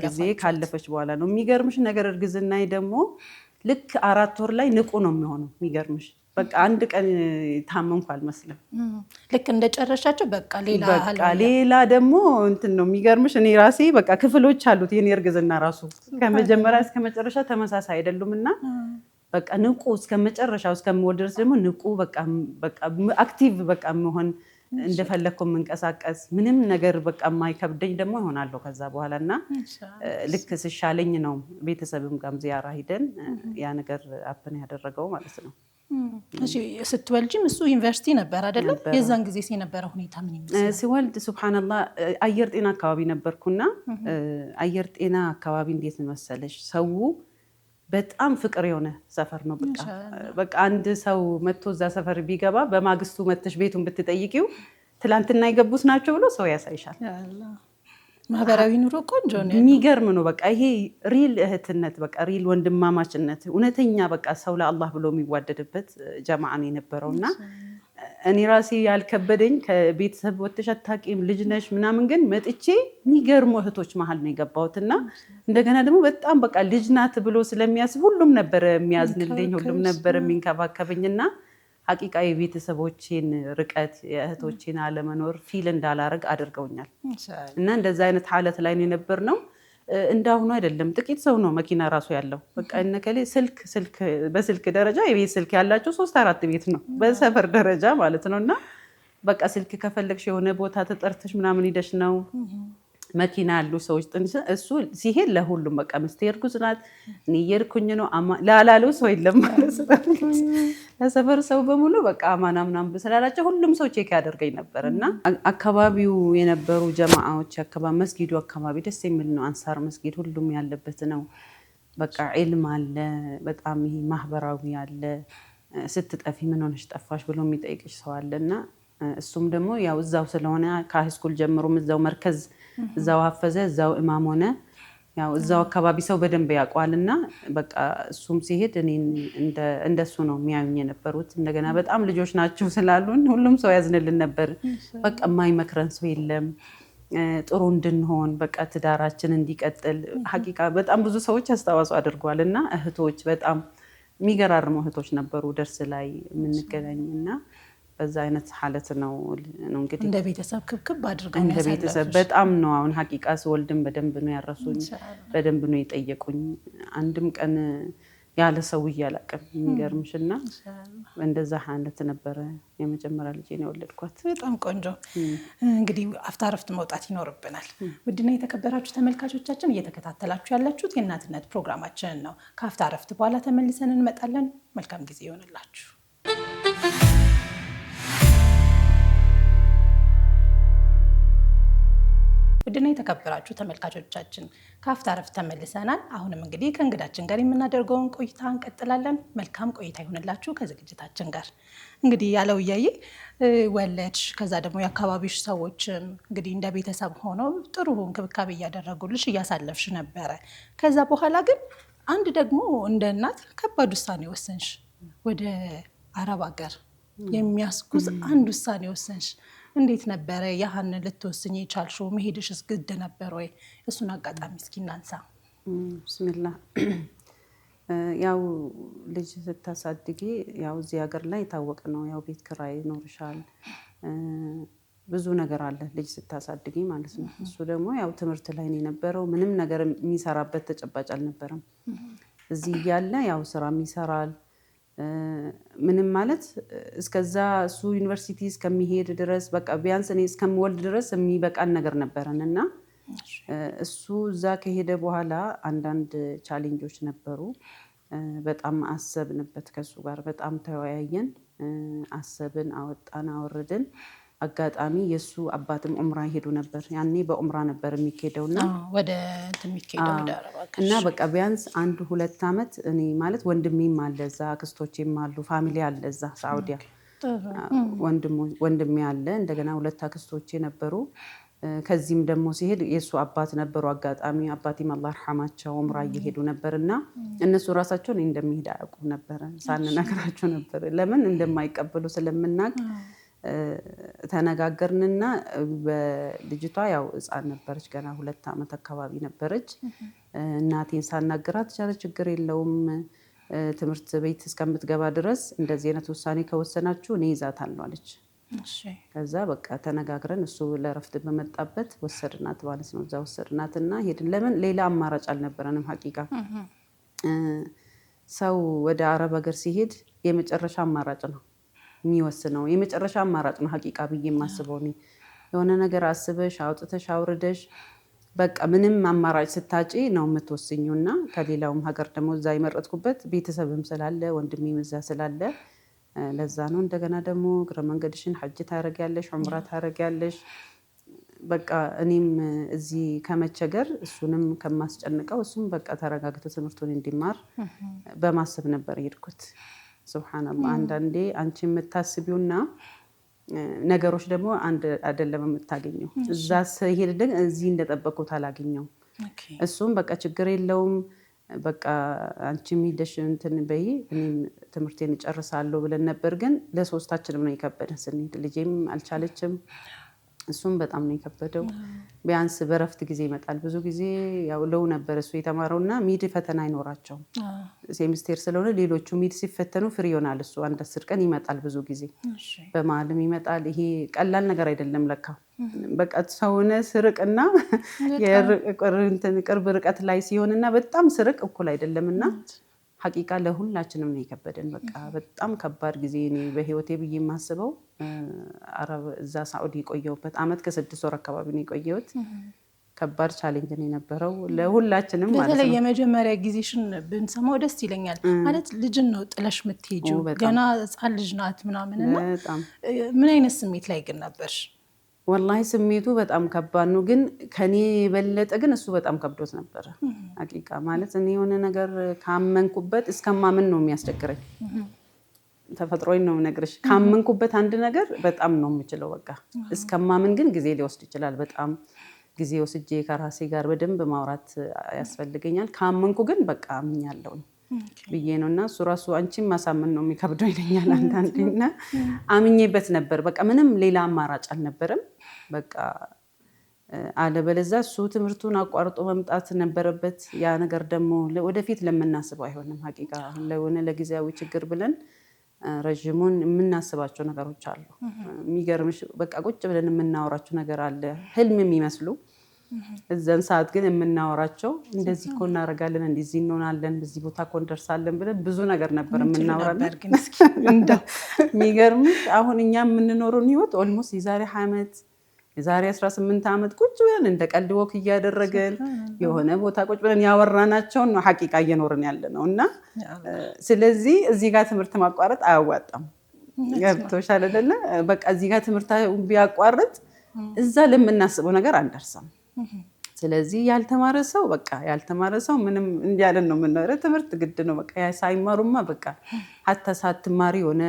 B: ጊዜ ካለፈች በኋላ ነው። የሚገርምሽ ነገር እርግዝናዬ ደግሞ ልክ 4 ወር ላይ ንቁ ነው የሚሆነው። የሚገርምሽ በቃ አንድ ቀን ታመምኩ አልመስልም።
A: ልክ እንደጨረሻቸው በቃ
B: ሌላ ደግሞ እንትን ነው የሚገርምሽ። እኔ ራሴ በቃ ክፍሎች አሉት የኔ እርግዝና ራሱ ከመጀመሪያ እስከ መጨረሻ ተመሳሳይ አይደሉም እና በቃ ንቁ እስከመጨረሻው እስከምወልድ ድረስ ደግሞ ንቁ በቃ አክቲቭ በቃ መሆን እንደፈለግኩ የምንቀሳቀስ ምንም ነገር በቃ የማይከብደኝ ደግሞ ይሆናለሁ ከዛ በኋላ እና ልክ ስሻለኝ ነው ቤተሰብም ጋርም ዚያራ ሂደን ያ ነገር አፕን ያደረገው ማለት ነው።
A: እሺ ስትወልጂም እሱ ዩኒቨርሲቲ ነበር አይደለም? የዛን ጊዜ የነበረ ሁኔታ ምን ይመስላል?
B: ሲወልድ ሱብሃንአላህ አየር ጤና አካባቢ ነበርኩና አየር ጤና አካባቢ እንዴት መሰለሽ ሰው በጣም ፍቅር የሆነ ሰፈር ነው። በቃ አንድ ሰው መጥቶ እዛ ሰፈር ቢገባ በማግስቱ መተሽ ቤቱን ብትጠይቂው ትላንትና የገቡት ናቸው ብሎ ሰው ያሳይሻል።
A: ማህበራዊ ኑሮ ቆንጆ ነው፣
B: የሚገርም ነው። በቃ ይሄ ሪል እህትነት በቃ ሪል ወንድማማችነት እውነተኛ በቃ ሰው ለአላህ ብሎ የሚዋደድበት ጀማዓ ነው የነበረውና እኔ ራሴ ያልከበደኝ ከቤተሰብ ወጥተሽ አታውቂም ልጅ ነሽ ምናምን፣ ግን መጥቼ የሚገርሙ እህቶች መሀል ነው የገባሁትና እንደገና ደግሞ በጣም በቃ ልጅ ናት ብሎ ስለሚያስብ ሁሉም ነበር የሚያዝንልኝ፣ ሁሉም ነበር የሚንከባከበኝና ሐቂቃ የቤተሰቦቼን ርቀት የእህቶቼን አለመኖር ፊል እንዳላረግ አድርገውኛል። እና እንደዛ አይነት ሐለት ላይ ነው የነበርነው። እንዳሁኑ አይደለም፣ ጥቂት ሰው ነው መኪና ራሱ ያለው። በቃ እነከሌ ስልክ በስልክ ደረጃ የቤት ስልክ ያላቸው 3-4 ቤት ነው በሰፈር ደረጃ ማለት ነው። እና በቃ ስልክ ከፈለግሽ የሆነ ቦታ ተጠርተሽ ምናምን ሂደሽ ነው መኪና ያሉ ሰዎች እሱ ሲሄድ ለሁሉም በቃ ምስቴ እርጉዝ ናት እኔ እየሄድኩኝ ነው ላላለው ሰው የለም ማለት ነው። ለሰፈር ሰው በሙሉ በቃ አማና ምናምን ስላላቸው ሁሉም ሰው ቼክ ያደርገኝ ነበር። እና አካባቢው የነበሩ ጀማዓዎች መስጊዱ አካባቢ ደስ የሚል ነው። አንሳር መስጊድ ሁሉም ያለበት ነው። በቃ ዒልም አለ፣ በጣም ይሄ ማህበራዊ አለ። ስትጠፊ ምን ሆነሽ ጠፋሽ ብሎ የሚጠይቅሽ ሰው አለና እሱም ደግሞ ያው እዛው ስለሆነ ከሃይስኩል ጀምሮም እዛው መርከዝ እዛው ሀፈዘ እዛው ኢማም ሆነ። ያው እዛው አካባቢ ሰው በደንብ ያውቀዋልና በቃ እሱም ሲሄድ እኔን እንደሱ ነው የሚያዩኝ የነበሩት። እንደገና በጣም ልጆች ናቸው ስላሉን ሁሉም ሰው ያዝንልን ነበር። በቃ የማይመክረን ሰው የለም። ጥሩ እንድንሆን በቃ ትዳራችን እንዲቀጥል ሐቂቃ በጣም ብዙ ሰዎች አስተዋጽኦ አድርጓልና እህቶች በጣም የሚገራርሙ እህቶች ነበሩ ደርስ ላይ የምንገናኝና በዛ አይነት ሐለት ነው እንግዲህ
A: እንደ ቤተሰብ ክብክብ አድርገው
B: እንደ ቤተሰብ በጣም ነው። አሁን ሐቂቃ ስወልድም በደንብ ነው ያረሱኝ፣ በደንብ ነው የጠየቁኝ። አንድም ቀን ያለ ሰው እያላቀም የሚገርምሽና እንደዛ ሐለት ነበረ የመጀመሪያ ልጄን የወለድኳት።
A: በጣም ቆንጆ። እንግዲህ አፍታ ረፍት መውጣት ይኖርብናል። ውድና የተከበራችሁ ተመልካቾቻችን እየተከታተላችሁ ያላችሁት የእናትነት ፕሮግራማችንን ነው። ከአፍታ ረፍት በኋላ ተመልሰን እንመጣለን። መልካም ጊዜ ይሆንላችሁ። ውድና የተከበራችሁ ተመልካቾቻችን ከአፍታ ረፍት ተመልሰናል። አሁንም እንግዲህ ከእንግዳችን ጋር የምናደርገውን ቆይታ እንቀጥላለን። መልካም ቆይታ ይሆንላችሁ ከዝግጅታችን ጋር። እንግዲህ ያለው እያየ ወለድሽ፣ ከዛ ደግሞ የአካባቢሽ ሰዎችም እንግዲህ እንደ ቤተሰብ ሆነው ጥሩ እንክብካቤ እያደረጉልሽ እያሳለፍሽ ነበረ። ከዛ በኋላ ግን አንድ ደግሞ እንደ እናት ከባድ ውሳኔ ወሰንሽ። ወደ አረብ ሀገር የሚያስጉዝ አንድ ውሳኔ ወሰንሽ። እንዴት ነበረ ያህን ልትወስኝ የቻልሽው? መሄድሽስ ግድ ነበር ወይ? እሱን አጋጣሚ እስኪ እናንሳ።
B: ብስሚላህ። ያው ልጅ ስታሳድጊ ያው እዚህ ሀገር ላይ የታወቀ ነው። ያው ቤት ኪራይ ይኖርሻል፣ ብዙ ነገር አለ ልጅ ስታሳድጊ ማለት ነው። እሱ ደግሞ ያው ትምህርት ላይ ነው የነበረው። ምንም ነገር የሚሰራበት ተጨባጭ አልነበረም። እዚህ እያለ ያው ስራም ይሰራል ምንም ማለት እስከዛ እሱ ዩኒቨርሲቲ እስከሚሄድ ድረስ በቃ ቢያንስ እኔ እስከምወልድ ድረስ የሚበቃን ነገር ነበረን እና እሱ እዛ ከሄደ በኋላ አንዳንድ ቻሌንጆች ነበሩ። በጣም አሰብንበት፣ ከሱ ጋር በጣም ተወያየን፣ አሰብን፣ አወጣን፣ አወረድን። አጋጣሚ የሱ አባትም ዑምራ ይሄዱ ነበር። ያኔ በዑምራ ነበር የሚሄደውና
A: ወደ የሚሄደው ወደ አረብ
B: እና በቃ ቢያንስ 1-2 ዓመት እኔ ማለት ወንድሜም አለ እዛ፣ አክስቶቼም አሉ፣ ፋሚሊ አለ እዛ ሳዑዲያ። ወንድሜ አለ፣ እንደገና 2 አክስቶቼ ነበሩ። ከዚህም ደግሞ ሲሄድ የሱ አባት ነበሩ። አጋጣሚ አባቴም አላህ ይርሐማቸው ዑምራ እየሄዱ ነበርና እነሱ ራሳቸው እኔ እንደሚሄድ አያውቁም ነበር። ሳንነግራቸው ነበር ለምን እንደማይቀበሉ ስለምናውቅ ተነጋገርንና በልጅቷ ያው ሕፃን ነበረች፣ ገና 2 ዓመት አካባቢ ነበረች። እናቴን ሳናገራት ችግር የለውም ትምህርት ቤት እስከምትገባ ድረስ እንደዚህ አይነት ውሳኔ ከወሰናችሁ እኔ ይዛታለሁ አለች። ከዛ በቃ ተነጋግረን እሱ ለረፍት በመጣበት ወሰድናት ማለት ነው። እዛ ወሰድናትና ሄድን። ለምን ሌላ አማራጭ አልነበረንም። ሀቂቃ ሰው ወደ አረብ ሀገር ሲሄድ የመጨረሻ አማራጭ ነው የሚወስነው፣ የመጨረሻ አማራጭ ነው ሀቂቃ ብዬ የማስበው እኔ። የሆነ ነገር አስበሽ አውጥተሽ አውርደሽ በቃ ምንም አማራጭ ስታጪ ነው የምትወስኙ። እና ከሌላውም ሀገር ደግሞ እዛ የመረጥኩበት ቤተሰብም ስላለ ወንድሜም እዛ ስላለ ለዛ ነው። እንደገና ደግሞ እግረ መንገድሽን ሐጅ ታረጊያለሽ፣ ዑምራ ታረጊያለሽ። በቃ እኔም እዚህ ከመቸገር እሱንም ከማስጨንቀው እሱም በቃ ተረጋግቶ ትምህርቱን እንዲማር በማሰብ ነበር የሄድኩት። ሱብሃንአላህ አንዳንዴ አንቺ የምታስቢውና ነገሮች ደግሞ አንድ አይደለም የምታገኘው። እዛ ስሄድ ግን እዚህ እንደጠበቁት አላገኘው። እሱም በቃ ችግር የለውም በቃ አንቺ ሄደሽ እንትን በይ እኔም ትምህርቴን እጨርሳለሁ ብለን ነበር። ግን ለሶስታችንም ነው የከበደን ስንሄድ። ልጄም አልቻለችም፣ እሱም በጣም ነው የከበደው። ቢያንስ በረፍት ጊዜ ይመጣል። ብዙ ጊዜ ያው ለው ነበር እሱ የተማረውና ሚድ ፈተና አይኖራቸውም ሴሚስቴር ስለሆነ ሌሎቹ ሚድ ሲፈተኑ ፍሪ ይሆናል። እሱ 10 ቀን ይመጣል፣ ብዙ ጊዜ በመሀልም ይመጣል። ይሄ ቀላል ነገር አይደለም ለካ። በቃ ሰውነ ስርቅና ቅርብ ርቀት ላይ ሲሆንና በጣም ስርቅ እኩል አይደለምና ሐቂቃ ለሁላችንም ነው የከበደን። በቃ በጣም ከባድ ጊዜ እኔ በህይወቴ ብዬ የማስበው አረብ እዛ ሳዑዲ የቆየሁበት ዓመት ከ6 ወር አካባቢ ነው የቆየሁት። ከባድ ቻሌንጅ ነው የነበረው ለሁላችንም ማለት ነው።
A: በተለይ የመጀመሪያ ጊዜሽን ብንሰማው ደስ ይለኛል። ማለት ልጅን ነው ጥለሽ የምትሄጂው፣ ገና ህፃን ልጅ ናት ምናምንና ምን አይነት ስሜት ላይ ግን ነበርሽ?
B: ወላሂ ስሜቱ በጣም ከባድ ነው። ግን ከኔ የበለጠ ግን እሱ በጣም ከብዶት ነበረ ሐቂቃ። ማለት እኔ የሆነ ነገር ካመንኩበት እስከማምን ነው የሚያስቸግረኝ። ተፈጥሮዬን ነው የምነግርሽ። ካመንኩበት አንድ ነገር በጣም ነው የምችለው በቃ። እስከማምን ግን ጊዜ ሊወስድ ይችላል። በጣም ጊዜ ወስጄ ከራሴ ጋር በደንብ ማውራት ያስፈልገኛል። ካመንኩ ግን በቃ አምኛለሁ ብዬ ነው። እና እሱ ራሱ አንቺን ማሳመን ነው የሚከብደው ይለኛል አንዳንዴ። እና አምኜበት ነበር በቃ። ምንም ሌላ አማራጭ አልነበረም በቃ። አለበለዚያ እሱ ትምህርቱን አቋርጦ መምጣት ነበረበት። ያ ነገር ደግሞ ወደፊት ለምናስበው አይሆንም ሐቂቃ። ለሆነ ለጊዜያዊ ችግር ብለን ረዥሙን የምናስባቸው ነገሮች አሉ። የሚገርምሽ በቃ ቁጭ ብለን የምናወራቸው ነገር አለ፣ ህልም የሚመስሉ እዛን ሰዓት ግን የምናወራቸው እንደዚህ እኮ እናደርጋለን፣ እንደዚህ እንሆናለን፣ በዚህ ቦታ እኮ እንደርሳለን ብለን ብዙ ነገር ነበር የምናወራለን። የሚገርምሽ አሁን እኛ የምንኖረውን ህይወት ኦልሞስት የዛሬ 20 ዓመት የዛሬ 18 ዓመት ቁጭ ብለን እንደ ቀልድ ወክ እያደረገን የሆነ ቦታ ቁጭ ብለን ያወራናቸውን ነው ሐቂቃ እየኖርን ያለ ነው። እና ስለዚህ እዚህ ጋር ትምህርት ማቋረጥ አያዋጣም። ገብቶሻል አይደለ? በቃ እዚህ ጋር ትምህርት ቢያቋርጥ እዛ ለምናስበው ነገር አንደርስም። ስለዚህ ያልተማረ ሰው በቃ ያልተማረ ሰው ምንም እንዲያለን ነው የምንኖረው። ትምህርት ግድ ነው በቃ። ሳይማሩማ በቃ ሀታ ሳትማሪ ሆነ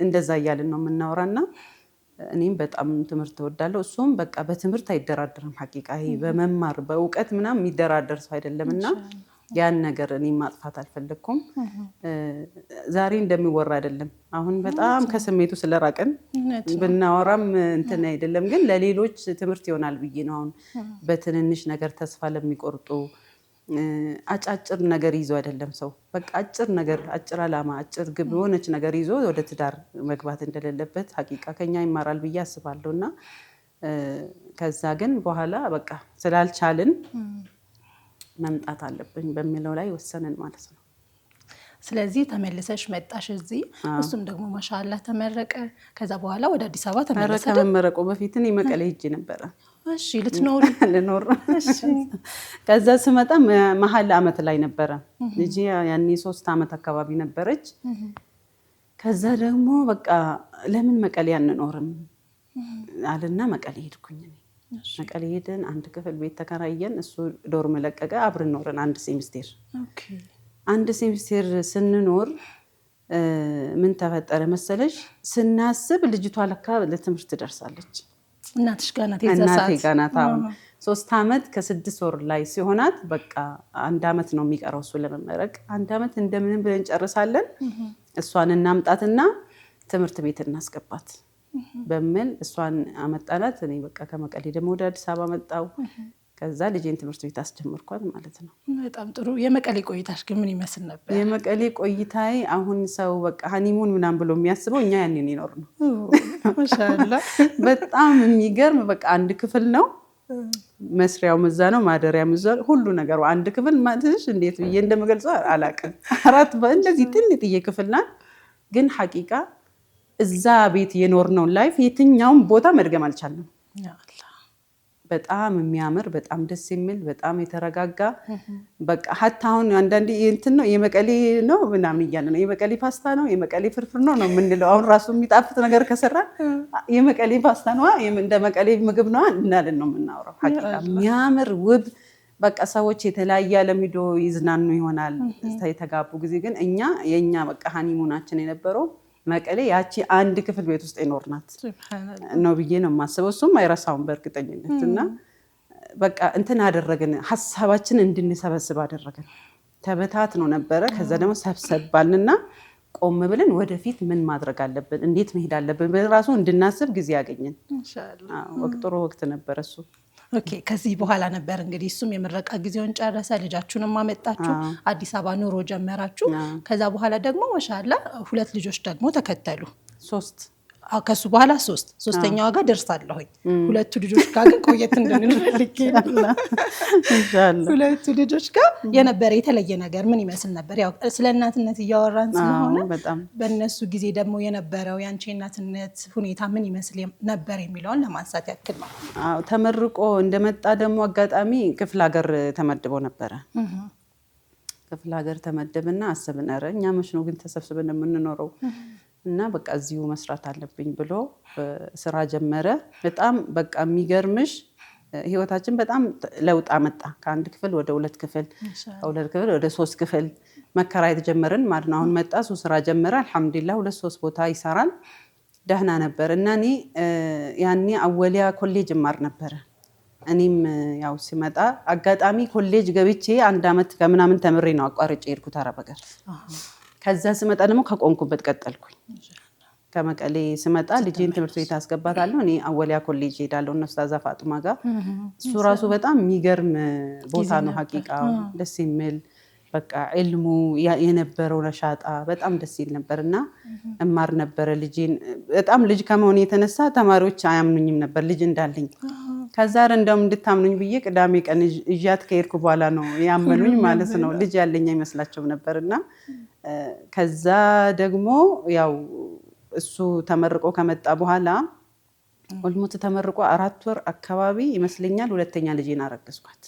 B: እንደዛ እያለን ነው የምናወራና እኔም በጣም ትምህርት እወዳለሁ። እሱም በቃ በትምህርት አይደራደርም ሐቂቃ። ይሄ በመማር በእውቀት ምናምን የሚደራደር ሰው አይደለምና ያን ነገር እኔም ማጥፋት አልፈለኩም። ዛሬ እንደሚወራ አይደለም። አሁን በጣም ከስሜቱ ስለራቀን ብናወራም እንትን አይደለም። ግን ለሌሎች ትምህርት ይሆናል ብዬ ነው። አሁን በትንንሽ ነገር ተስፋ ለሚቆርጡ አጫጭር ነገር ይዞ አይደለም ሰው በቃ አጭር ነገር፣ አጭር ዓላማ፣ አጭር ግብ የሆነች ነገር ይዞ ወደ ትዳር መግባት እንደሌለበት ሐቂቃ ከኛ ይማራል ብዬ አስባለሁና ከዛ ግን በኋላ በቃ ስላልቻልን መምጣት አለብኝ በሚለው ላይ ወሰንን ማለት ነው።
A: ስለዚህ ተመልሰሽ መጣሽ እዚህ። እሱም ደግሞ ማሻአላህ ተመረቀ። ከዛ በኋላ ወደ አዲስ አበባ ተመለሰ።
B: ከመመረቁ በፊት እኔ መቀሌ ሄጄ ነበረ።
A: እሺ ልትኖር
B: ልኖር። ከዛ ስመጣ መሀል ዓመት ላይ ነበረ ልጄ ያኔ 3 ዓመት አካባቢ ነበረች። ከዛ ደግሞ በቃ ለምን መቀሌ አንኖርም አለና መቀሌ ሄድኩኝ። መቀሌ ሄደን አንድ ክፍል ቤት ተከራየን። እሱ ዶርም ለቀቀ። አብረን ኖረን አንድ ሴሚስቴር ስንኖር ምን ተፈጠረ መሰለሽ? ስናስብ ልጅቷ ለካ ለትምህርት ትደርሳለች።
A: እናትሽ ጋር ናት?
B: እናቴ ጋር ናት። አሁን 3 ዓመት ከ6 ወር ላይ ሲሆናት በቃ 1 ዓመት ነው የሚቀረው እሱ ለመመረቅ። 1 ዓመት እንደምንም ብለን ጨርሳለን። እሷን እናምጣትና ትምህርት ቤት እናስገባት በሚል እሷን አመጣናት። እኔ በቃ ከመቀሌ ደግሞ ወደ አዲስ አበባ መጣሁ። ከዛ ልጄን ትምህርት ቤት አስጀምርኳት ማለት ነው።
A: በጣም ጥሩ። የመቀሌ ቆይታሽ ግን ምን ይመስል ነበር?
B: የመቀሌ ቆይታዬ አሁን ሰው በቃ ሀኒሙን ምናምን ብሎ የሚያስበው እኛ ያንን ይኖር ነው።
A: ማሻአላ
B: በጣም የሚገርም በቃ አንድ ክፍል ነው፣ መስሪያው እዛ ነው፣ ማደሪያው እዛ፣ ሁሉ ነገሩ አንድ ክፍል ማለት እንዴት ብዬ እንደምገልጸው አላውቅም። 4 እንደዚህ ትንጥዬ ክፍል ናት። ግን ሐቂቃ እዛ ቤት የኖርነው ላይፍ የትኛውም ቦታ መድገም አልቻልንም። በጣም የሚያምር በጣም ደስ የሚል በጣም የተረጋጋ በቃ ሀታ አሁን አንዳንዴ እንትን ነው የመቀሌ ነው ምናምን እያለ ነው የመቀሌ ፓስታ ነው የመቀሌ ፍርፍር ነው የምንለው። አሁን ራሱ የሚጣፍጥ ነገር ከሰራ የመቀሌ ፓስታ ነው እንደ መቀሌ ምግብ ነው እናልን ነው የምናወራው። ሐቂቃ የሚያምር ውብ በቃ ሰዎች የተለያየ ዓለም ሄዶ ይዝናኑ ይሆናል የተጋቡ ጊዜ። ግን የኛ በቃ ሀኒሙናችን የነበረው መቀሌ ያቺ አንድ ክፍል ቤት ውስጥ የኖርናት ነው ብዬ ነው የማስበው። እሱም አይረሳውም በእርግጠኝነት። እና በቃ እንትን አደረገን፣ ሀሳባችን እንድንሰበስብ አደረገን። ተበታት ነው ነበረ። ከዛ ደግሞ ሰብሰብ ባልንና ቆም ብለን ወደፊት ምን ማድረግ አለብን፣ እንዴት መሄድ አለብን በራሱ እንድናስብ ጊዜ ያገኘን ጥሩ ወቅት ነበረ እሱ።
A: ኦኬ። ከዚህ በኋላ ነበር እንግዲህ እሱም የምረቃ ጊዜውን ጨረሰ፣ ልጃችሁንም አመጣችሁ፣ አዲስ አበባ ኑሮ ጀመራችሁ። ከዛ በኋላ ደግሞ ማሻአላ 2 ልጆች ደግሞ ተከተሉ።
B: 3
A: ከሱ በኋላ 3ኛዋ ጋር ደርሳለሁኝ። 2 ልጆች ጋር ግን ቆየት እንድንፈልግ ኢንሻአላህ። 2 ልጆች ጋር የነበረ የተለየ ነገር ምን ይመስል ነበር? ያው ስለ እናትነት እያወራን ስለሆነ በእነሱ ጊዜ ደግሞ የነበረው ያንቺ እናትነት ሁኔታ ምን ይመስል ነበር የሚለውን ለማንሳት ያክል ነው።
B: ተመርቆ እንደመጣ ደግሞ አጋጣሚ ክፍለ ሀገር ተመድቦ ነበረ። ክፍለ ሀገር ተመደብና አሰብን፣ ኧረ እኛ መች ነው ግን ተሰብስበን የምንኖረው እና በቃ እዚሁ መስራት አለብኝ ብሎ ስራ ጀመረ። በጣም በቃ የሚገርምሽ ህይወታችን በጣም ለውጥ አመጣ። ከ1 ክፍል ወደ 2 ክፍል፣ ከ2 ክፍል ወደ 3 ክፍል መከራየት ጀመርን ማለት ነው። አሁን መጣ እሱ ስራ ጀመረ። አልሐምዱሊላህ 2-3 ቦታ ይሰራል። ደህና ነበር። እና እኔ ያኔ አወሊያ ኮሌጅ እማር ነበረ። እኔም ያው ሲመጣ አጋጣሚ ኮሌጅ ገብቼ 1 አመት ከምናምን ተምሬ ነው አቋርጬ የሄድኩት አረብ ሀገር። ከዛ ስመጣ ደግሞ ከቆንኩበት ቀጠልኩኝ። ከመቀሌ ስመጣ ልጄን ትምህርት ቤት አስገባታለሁ። እኔ አወሊያ ኮሌጅ ሄዳለሁ እና ኡስታዛ ፋጡማ ጋር። እሱ ራሱ በጣም የሚገርም ቦታ ነው ሐቂቃ ደስ የሚል በቃ ዕልሙ የነበረው ነሻጣ በጣም ደስ ይል ነበርና እማር ነበረ። ልጄን በጣም ልጅ ከመሆኔ የተነሳ ተማሪዎች አያምኑኝም ነበር ልጅ እንዳለኝ። ከዛ እንደውም እንድታምኑኝ ብዬ ቅዳሜ ቀን እዣት ከሄድኩ በኋላ ነው ያመኑኝ ማለት ነው። ልጅ ያለኝ አይመስላቸውም ነበርና ከዛ ደግሞ ያው እሱ ተመርቆ ከመጣ በኋላ ኦልሞስት ተመርቆ 4 ወር አካባቢ ይመስለኛል 2ኛ ልጄን አረገዝኳት።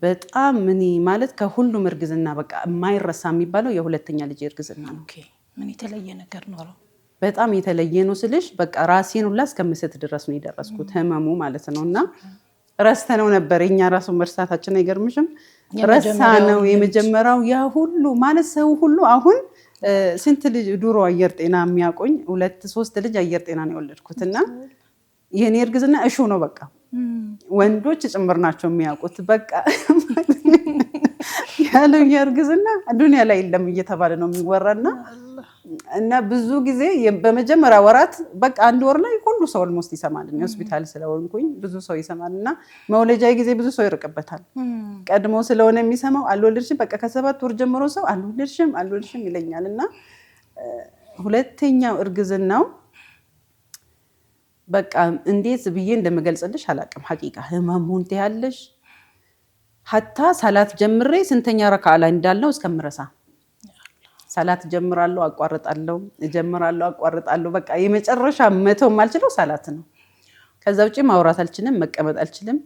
B: በጣም ምን ማለት ከሁሉም እርግዝና በቃ የማይረሳ የሚባለው የ2ኛ ልጄ እርግዝና ነው።
A: ምን የተለየ ነገር ኖረው?
B: በጣም የተለየ ነው ስልሽ በቃ ራሴን ሁላ እስከምስት ድረስ ነው የደረስኩት ህመሙ ማለት ነው። እና ረስተነው ነበር እኛ ራሱ መርሳታችን አይገርምሽም? ረሳ ነው የመጀመሪያው ያ ሁሉ ማለት ሰው ሁሉ አሁን ስንት ልጅ ድሮ አየር ጤና የሚያቆኝ 2-3 ልጅ አየር ጤና ነው የወለድኩት። እና የኔ እርግዝና እሹ ነው በቃ ወንዶች ጭምር ናቸው የሚያውቁት። በቃ ያለው የእርግዝና ዱንያ ላይ የለም እየተባለ ነው የሚወራና እና ብዙ ጊዜ በመጀመሪያ ወራት በቃ 1 ወር ላይ ሁሉ ሰው ኦልሞስት ይሰማል። ሆስፒታል ስለሆንኩኝ ብዙ ሰው ይሰማልና መውለጃ ጊዜ ብዙ ሰው ይርቅበታል። ቀድሞ ስለሆነ የሚሰማው አልወለድሽም በቃ ከ7 ወር ጀምሮ ሰው አልወለድሽም ይለኛልና 2ኛው እርግዝናው በቃ እንዴት ብዬ እንደምገልጽልሽ አላውቅም። ሐቂቃ ህመሙን ትያለሽ ሐታ ሰላት ጀምሬ ስንተኛ ረካዓ ላይ እንዳለው እስከምረሳ ሰላት ጀምራለሁ አቋርጣለሁ። በቃ የመጨረሻ መተው ማልችለው ሰላት ነው። ከዛ ውጪ ማውራት አልችልም፣ መቀመጥ አልችልም።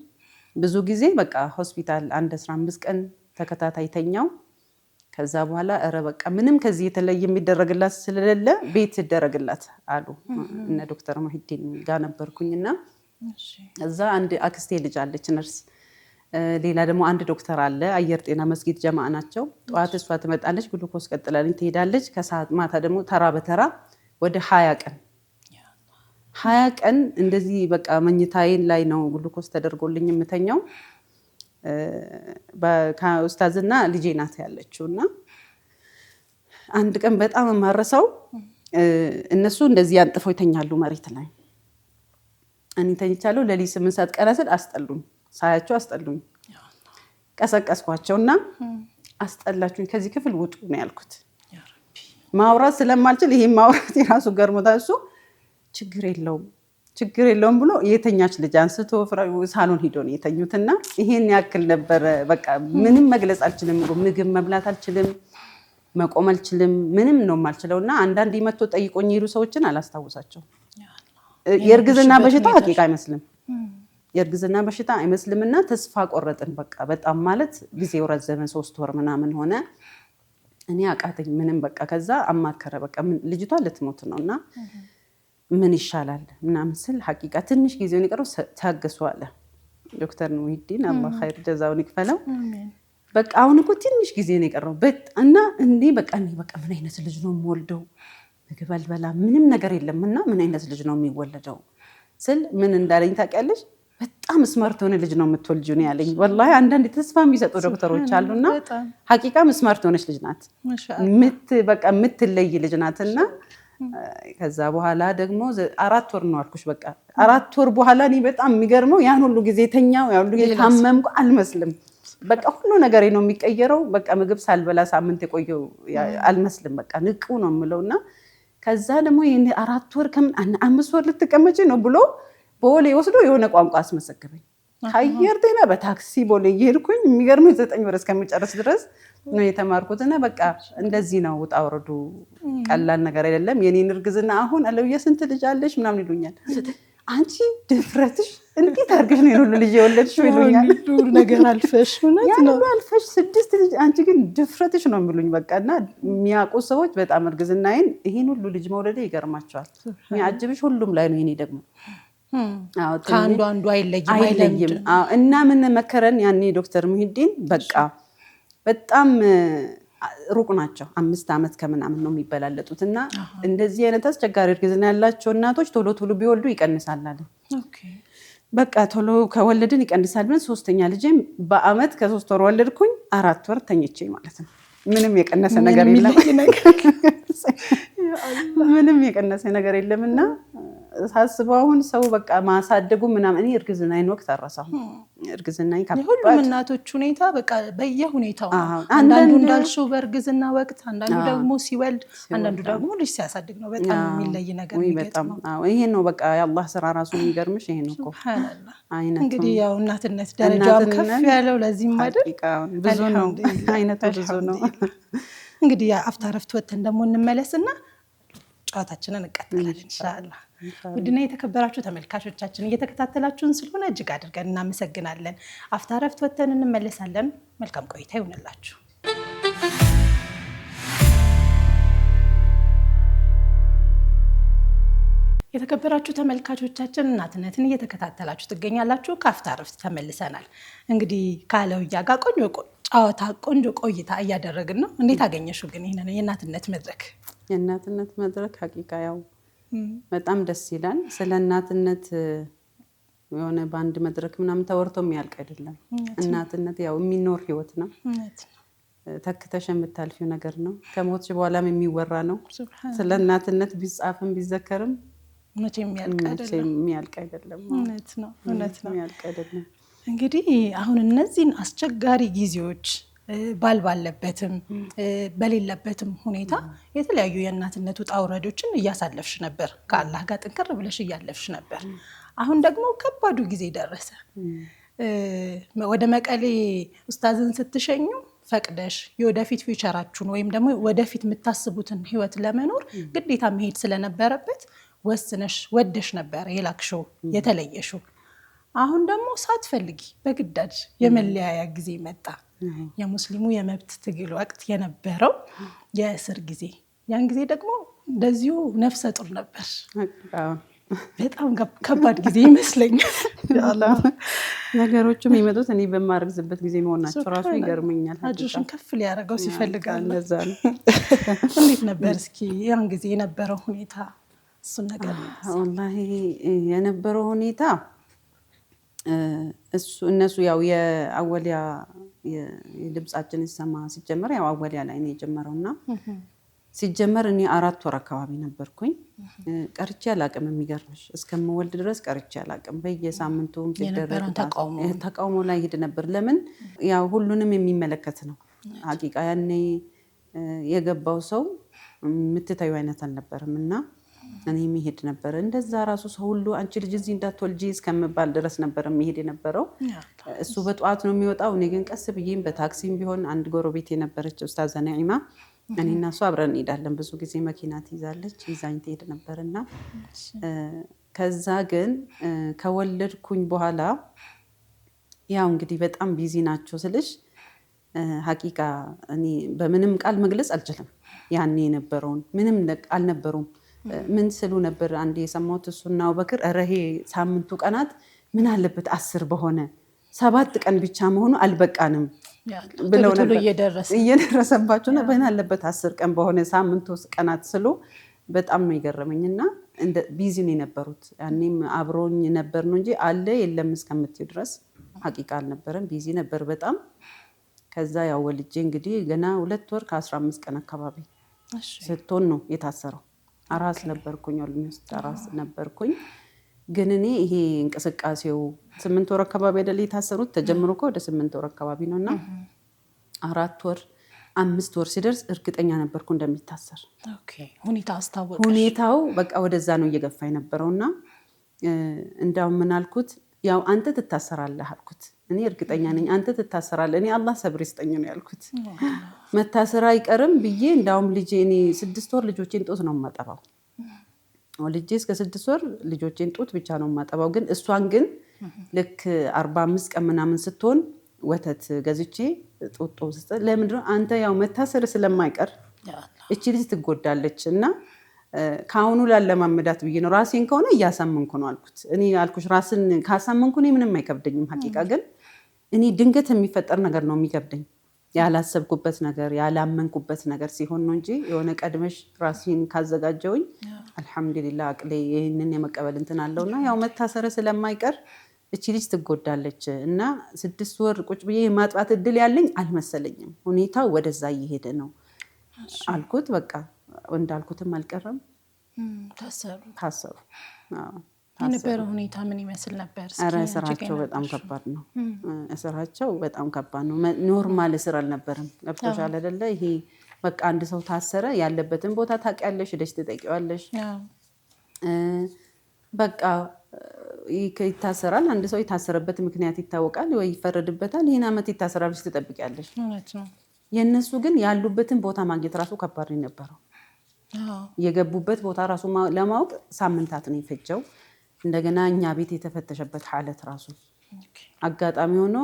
B: ብዙ ጊዜ በቃ ሆስፒታል 15 ቀን ተከታታይ ተኛው። ከዛ በኋላ ኧረ በቃ ምንም ከዚህ የተለየ የሚደረግላት ስለሌለ ቤት ይደረግላት አሉ። እነ ዶክተር ሙሂዲን ጋር ነበርኩኝና እዛ አንድ አክስቴ ልጅ አለች ነርስ፣ ሌላ ደግሞ አንድ ዶክተር አለ አየር ጤና መስጊድ ጀማዓ ናቸው። ጠዋት እሷ ትመጣለች፣ ግሉኮስ ቀጥላልኝ ትሄዳለች። ከሰዓት ማታ ደግሞ ተራ በተራ ወደ 20 ቀን እንደዚህ በቃ መኝታዬን ላይ ነው ግሉኮስ ተደርጎልኝ የምተኛው። በኡስታዝና ልጄ ናት ያለችውና አንድ ቀን በጣም የማረሳው እነሱ እንደዚህ አንጥፈው ይተኛሉ መሬት ላይ። እኔ ተኝቻለሁ። ለሊት 8 ሰዓት ቀን ስል አስጠሉኝ። ሳያቸው አስጠሉኝ። ቀሰቀስኳቸውና አስጠላችሁኝ፣ ከዚህ ክፍል ውጡ ነው ያልኩት። ማውራት ስለማልችል ይሄን ማውራት የራሱ ገርሞታል። እሱ ችግር የለውም ብሎ የተኛች ልጅ አንስቶ ሳሎን ሂዶ ነው የተኙትና ይሄን ያክል ነበረ። በቃ ምንም መግለጽ አልችልም፣ ምግብ መብላት አልችልም፣ መቆም አልችልም፣ ምንም ነው የማልችለውና አንዳንድ መጥቶ ጠይቆኝ የሄዱ ሰዎችን አላስታውሳቸውም። የእርግዝና በሽታ ሀቂቃ አይመስልም፣ የእርግዝና በሽታ አይመስልምና ተስፋ ቆረጥን። በቃ በጣም ማለት ጊዜው ረዘመ፣ 3 ወር ምናምን ሆነ። እኔ አቃተኝ ምንም በቃ። ከዛ አማከረ በቃ ልጅቷ ልትሞት ነውና ምን ይሻላል ምናምን ስል ሀቂቃ ትንሽ ጊዜውን የቀረው ታገሱ አለ ዶክተር ሙሂዲን፣ አላህ ኸይር ጀዛውን ይክፈለው። በቃ አሁን እኮ ትንሽ ጊዜ ነው የቀረው እና እንዴ በቃ ምን አይነት ልጅ ነው የምወልደው? ምግብ አልበላም፣ ምንም ነገር የለምና ምን አይነት ልጅ ነው የሚወለደው ስል ምን እንዳለኝ ታውቂያለሽ? በጣም ስማርት ሆነ ልጅ ነው የምትወልጂው ነው ያለኝ። ወላሂ አንዳንድ ተስፋ የሚሰጡ ዶክተሮች አሉና ሀቂቃ ስማርት ሆነች ልጅ ናት፣ በቃ የምትለይ ልጅ ናትና ከዛ በኋላ ደግሞ 4 ወር ነው አልኩሽ። በቃ 4 ወር በኋላ እኔ በጣም የሚገርመው ያን ሁሉ ጊዜ ተኛው፣ ያን ሁሉ ጊዜ ታመምኩ አልመስልም። በቃ ሁሉ ነገር ነው የሚቀየረው። በቃ ምግብ ሳልበላ ሳምንት የቆየው አልመስልም። በቃ ንቁ ነው የምለውና ከዛ ደግሞ 4 ወር 5 ወር ልትቀመጪ ነው ብሎ ቦሌ ወስዶ የሆነ ቋንቋ አስመሰገበኝ። አየር ጤና በታክሲ ቦሌ እየሄድኩኝ የሚገርመው 9 ወር እስከሚጨርስ ድረስ ነው የተማርኩትና በቃ እንደዚህ ነው ውጣ ወረዱ። ቀላል ነገር አይደለም። የኔን እርግዝና አሁን አለውየ ስንት ልጅ አለሽ ምናምን ይሉኛል። አንቺ ድፍረትሽ እንዴት አድርገሽ ነው ሁሉ ልጅ የወለድሽው ይሉኛል።
A: ሁሉ ነገር አልፈሽ
B: ነው አልፈሽ 6 ልጅ አንቺ ግን ድፍረትሽ ነው የሚሉኝ። በቃና የሚያውቁ ሰዎች በጣም እርግዝናዬን ይሄን ሁሉ ልጅ መውለዴ ይገርማቸዋል። የሚያጅብሽ ሁሉም ላይ ነው። የኔ ደግሞ
A: ከአንዱ አይለይም።
B: እና ምን መከረን ያኔ ዶክተር ሙሂዲን በቃ በጣም ሩቅ ናቸው። 5 ዓመት ከምናምን ነው የሚበላለጡት እና እንደዚህ አይነት አስቸጋሪ እርግዝና ያላቸው እናቶች ቶሎ ቢወልዱ ይቀንሳል አለ። በቃ ቶሎ ከወለድን ይቀንሳል ብለን 3ኛ ልጄም በአመት ከ3 ወር ወለድኩኝ። 4 ወር ተኝቼ ማለት ነው። ምንም የቀነሰ ነገር የለም። ምንም የቀነሰ ነገር የለምና ሳስበው አሁን ሰው በቃ ማሳደጉ ምናምን እኔ እርግዝናዬን ወቅት አረሳሁም። እርግዝናዬ ከባድ
A: ሁሉም እናቶች ሁኔታ በቃ በየሁኔታው አንዳንዱ እንዳልሽው በእርግዝና ወቅት፣ አንዳንዱ ደግሞ ሲወልድ፣ አንዳንዱ ደግሞ ልጅ ሲያሳድግ ነው በጣም የሚለይ ነገር የሚገጥመው።
B: ይሄ ነው በቃ የአላህ ስራ ራሱ የሚገርምሽ ይሄ ነው እኮ።
A: እንግዲህ ያው እናትነት ደረጃው ከፍ ያለው ለዚህም አይደል?
B: ብዙ ነው አይነቱ ብዙ ነው።
A: እንግዲህ አፍታ ረፍት ወጥተን ደግሞ እንመለስና ጨዋታችንን እንቀጥላለን ኢንሻአላህ። ውድና የተከበራችሁ ተመልካቾቻችን እየተከታተላችሁን ስለሆነ እጅግ አድርገን እናመሰግናለን። አፍታ ረፍት ወጥተን እንመለሳለን። መልካም ቆይታ ይሁንላችሁ። የተከበራችሁ ተመልካቾቻችን እናትነትን እየተከታተላችሁ ትገኛላችሁ። ከአፍታ ረፍት ተመልሰናል። እንግዲህ ከአለውያ ጋር ቆንጆ ቆይታ እያደረግን ነው። እንዴት አገኘሽው ግን ይሄንን የእናትነት መድረክ?
B: የእናትነት መድረክ ሀቂቃ ያው በጣም ደስ ይላል። ስለ እናትነት የሆነ በአንድ መድረክ ምናምን ተወርቶ የሚያልቅ አይደለም። እናትነት ያው የሚኖር ህይወት ነው። ተክተሽ የምታልፊው ነገር ነው። ከሞትሽ በኋላም የሚወራ ነው። ስለ እናትነት ቢጻፍም ቢዘከርም
A: መቼም
B: የሚያልቅ አይደለም።
A: እውነት ነው። የሚያልቅ አይደለም። እንግዲህ አሁን እነዚህን አስቸጋሪ ጊዜዎች ባለበትም በሌለበትም ሁኔታ የተለያዩ የእናትነት ውጣ ውረዶችን እያሳለፍሽ ነበር። ከአላህ ጋር ጥንክር ብለሽ እያለፍሽ ነበር። አሁን ደግሞ ከባዱ ጊዜ ደረሰ። ወደ መቀሌ ኡስታዝን ስትሸኙ ፈቅደሽ የወደፊት ፊውቸራችሁን ወይም ደግሞ ወደፊት የምታስቡትን ህይወት ለመኖር ግዴታ መሄድ ስለነበረበት ወስነሽ ወደሽ ነበር የላክሽው የተለየሽው። አሁን ደግሞ ሳትፈልጊ በግዳጅ የመለያያ ጊዜ መጣ። የሙስሊሙ የመብት ትግል ወቅት የነበረው የእስር ጊዜ፣ ያን ጊዜ ደግሞ እንደዚሁ ነፍሰ ጡር ነበር። በጣም ከባድ ጊዜ ይመስለኛል።
B: ነገሮቹም የመጡት እኔ በማረግዝበት ጊዜ መሆናቸው ራሱ ይገርመኛል።
A: አጆሽን ከፍ ሊያደርገው ሲፈልጋል። እንዴት ነበር እስኪ ያን ጊዜ የነበረው ሁኔታ? እሱን ነገር
B: ወላሂ የነበረው ሁኔታ እነሱ ያው የአወሊያ የድምጻችን ይሰማ ሲጀመር ያው አወሊያ ላይ ነው የጀመረውና ሲጀመር እኔ 4 ወር አካባቢ ነበርኩኝ። ቀርቼ አላቅም። የሚገርምሽ እስከምወልድ ድረስ ቀርቼ አላቅም። በየሳምንቱ ሲደረግ ተቃውሞ ላይ ሄድ ነበር። ለምን ያው ሁሉንም የሚመለከት ነው ሀቂቃ። ያኔ የገባው ሰው የምትታዩ አይነት አልነበርም እና እኔ የሚሄድ ነበር። እንደዛ ራሱ ሰው ሁሉ አንቺ ልጅ እዚህ እንዳትወልጂ እስከምባል ድረስ ነበር የሚሄድ የነበረው። እሱ በጠዋት ነው የሚወጣው። እኔ ግን ቀስ ብዬም በታክሲም ቢሆን አንድ ጎረቤት የነበረች ኡስታዝ ነዒማ እኔና እሱ አብረን እንሄዳለን። ብዙ ጊዜ መኪና ትይዛለች፣ ይዛኝ ትሄድ ነበርና ከዛ ግን ከወለድኩኝ በኋላ ያው እንግዲህ በጣም ቢዚ ናቸው ስልሽ ሀቂቃ እኔ በምንም ቃል መግለጽ አልችልም። ያኔ የነበረውን ምንም አልነበሩም። ምን ስሉ ነበር አንዴ የሰማሁት እሱና አቡበክር ረሄ ሳምንቱ ቀናት ምን አለበት 10 በሆነ 7 ቀን ብቻ መሆኑ አልበቃንም ብለው ነበር። እየደረሰባቸው ነው። ምን አለበት 10 ቀን በሆነ ሳምንቱ ቀናት ስሉ በጣም ነው የገረመኝና ቢዚ ነው የነበሩት። ያኔም አብሮኝ ነበር ነው እንጂ አለ የለም እስከምትዩ ድረስ ሀቂቃ አልነበረም። ቢዚ ነበር በጣም። ከዛ ያው ወልጄ እንግዲህ ገና 2 ወር ከ15 ቀን አካባቢ ስትሆን ነው የታሰረው። አራስ ነበርኩኝ፣ ኦልሞስት አራስ ነበርኩኝ። ግን እኔ ይሄ እንቅስቃሴው 8 ወር አካባቢ አይደል የታሰሩት ተጀምሮ እኮ ወደ 8 ወር አካባቢ ነውና 4 ወር 5 ወር ሲደርስ እርግጠኛ ነበርኩ እንደሚታሰር። ሁኔታው በቃ ወደዛ ነው እየገፋ የነበረውና እንዳው ምን አልኩት፣ ያው አንተ ትታሰራለህ አልኩት። እኔ እርግጠኛ ነኝ አንተ ትታሰራለህ፣ እኔ አላህ ሰብር ይስጠኝ ነው ያልኩት። መታሰር አይቀርም ብዬ እንዳውም ልጄ እኔ 6 ወር ልጆቼን ጡት ነው የማጠባው። ልጄ እስከ 6 ወር ልጆቼን ጡት ብቻ ነው የማጠባው። ግን እሷን ግን ልክ 45 ቀን ምናምን ስትሆን ወተት ገዝቼ ጡጦ ውስጥ ለምንድን ነው አንተ ያው መታሰር ስለማይቀር እቺ ልጅ ትጎዳለች እና ካሁኑ ላለማመዳት ብዬ ነው። ራሴን ከሆነ እያሳመንኩ ነው አልኩት። እኔ አልኩሽ ራስን ካሳመንኩ እኔ ምንም አይከብደኝም ሀቂቃ። ግን እኔ ድንገት የሚፈጠር ነገር ነው የሚከብደኝ፣ ያላሰብኩበት ነገር ያላመንኩበት ነገር ሲሆን ነው እንጂ የሆነ ቀድመሽ ራሴን ካዘጋጀውኝ አልሐምዱሊላህ አቅሌ ይህንን የመቀበል እንትን አለውና ያው መታሰር ስለማይቀር እቺ ልጅ ትጎዳለች እና 6 ወር ቁጭ ብዬ የማጥባት እድል ያለኝ አልመሰለኝም። ሁኔታው ወደዛ እየሄደ ነው አልኩት። በቃ እንዳልኩትም አልቀረም፣ ታሰሩ።
A: የነበረው ሁኔታ ምን ይመስል ነበር?
B: ስራቸው በጣም ከባድ ነው። ስራቸው በጣም ከባድ ነው። ኖርማል እስር አልነበረም። ገብቶሻል አይደለ? ይሄ በቃ አንድ ሰው ታሰረ ያለበትን ቦታ ታውቂያለሽ፣ ሄደሽ ትጠይቂዋለሽ። በቃ ይታሰራል። አንድ ሰው የታሰረበት ምክንያት ይታወቃል ወይ ይፈረድበታል። ይህን ዓመት ይታሰራል ብለሽ ትጠብቂያለሽ። የእነሱ ግን ያሉበትን ቦታ ማግኘት ራሱ ከባድ ነው የነበረው። የገቡበት ቦታ ራሱ ለማወቅ ሳምንታት ነው የፈጀው። እንደገና እኛ ቤት የተፈተሸበት ሐለት ራሱ አጋጣሚ ሆኖ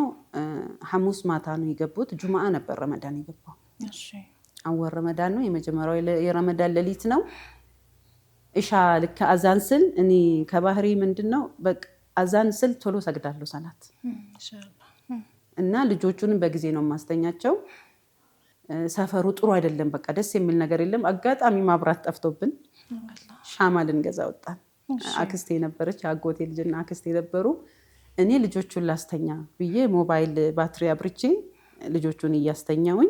B: ሐሙስ ማታ ነው የገቡት። ጁምዓ ነበር ረመዳን የገባው። አወር ረመዳን ነው የመጀመሪያው የረመዳን ሌሊት ነው። ኢሻ ልክ አዛን ስል እኔ ከባህሪ ምንድነው በቃ አዛን ስል ቶሎ ሰግዳለሁ ሰላት እና ልጆቹንም በጊዜ ነው ማስተኛቸው። ሰፈሩ ጥሩ አይደለም፣ በቃ ደስ የሚል ነገር የለም። አጋጣሚ ማብራት ጠፍቶብን ሻማ ልንገዛ ወጣን። አክስቴ ነበረች፣ አጎቴ ልጅና አክስቴ ነበሩ። እኔ ልጆቹን ላስተኛ ብዬ ሞባይል ባትሪ አብርቼ ልጆቹን እያስተኛውኝ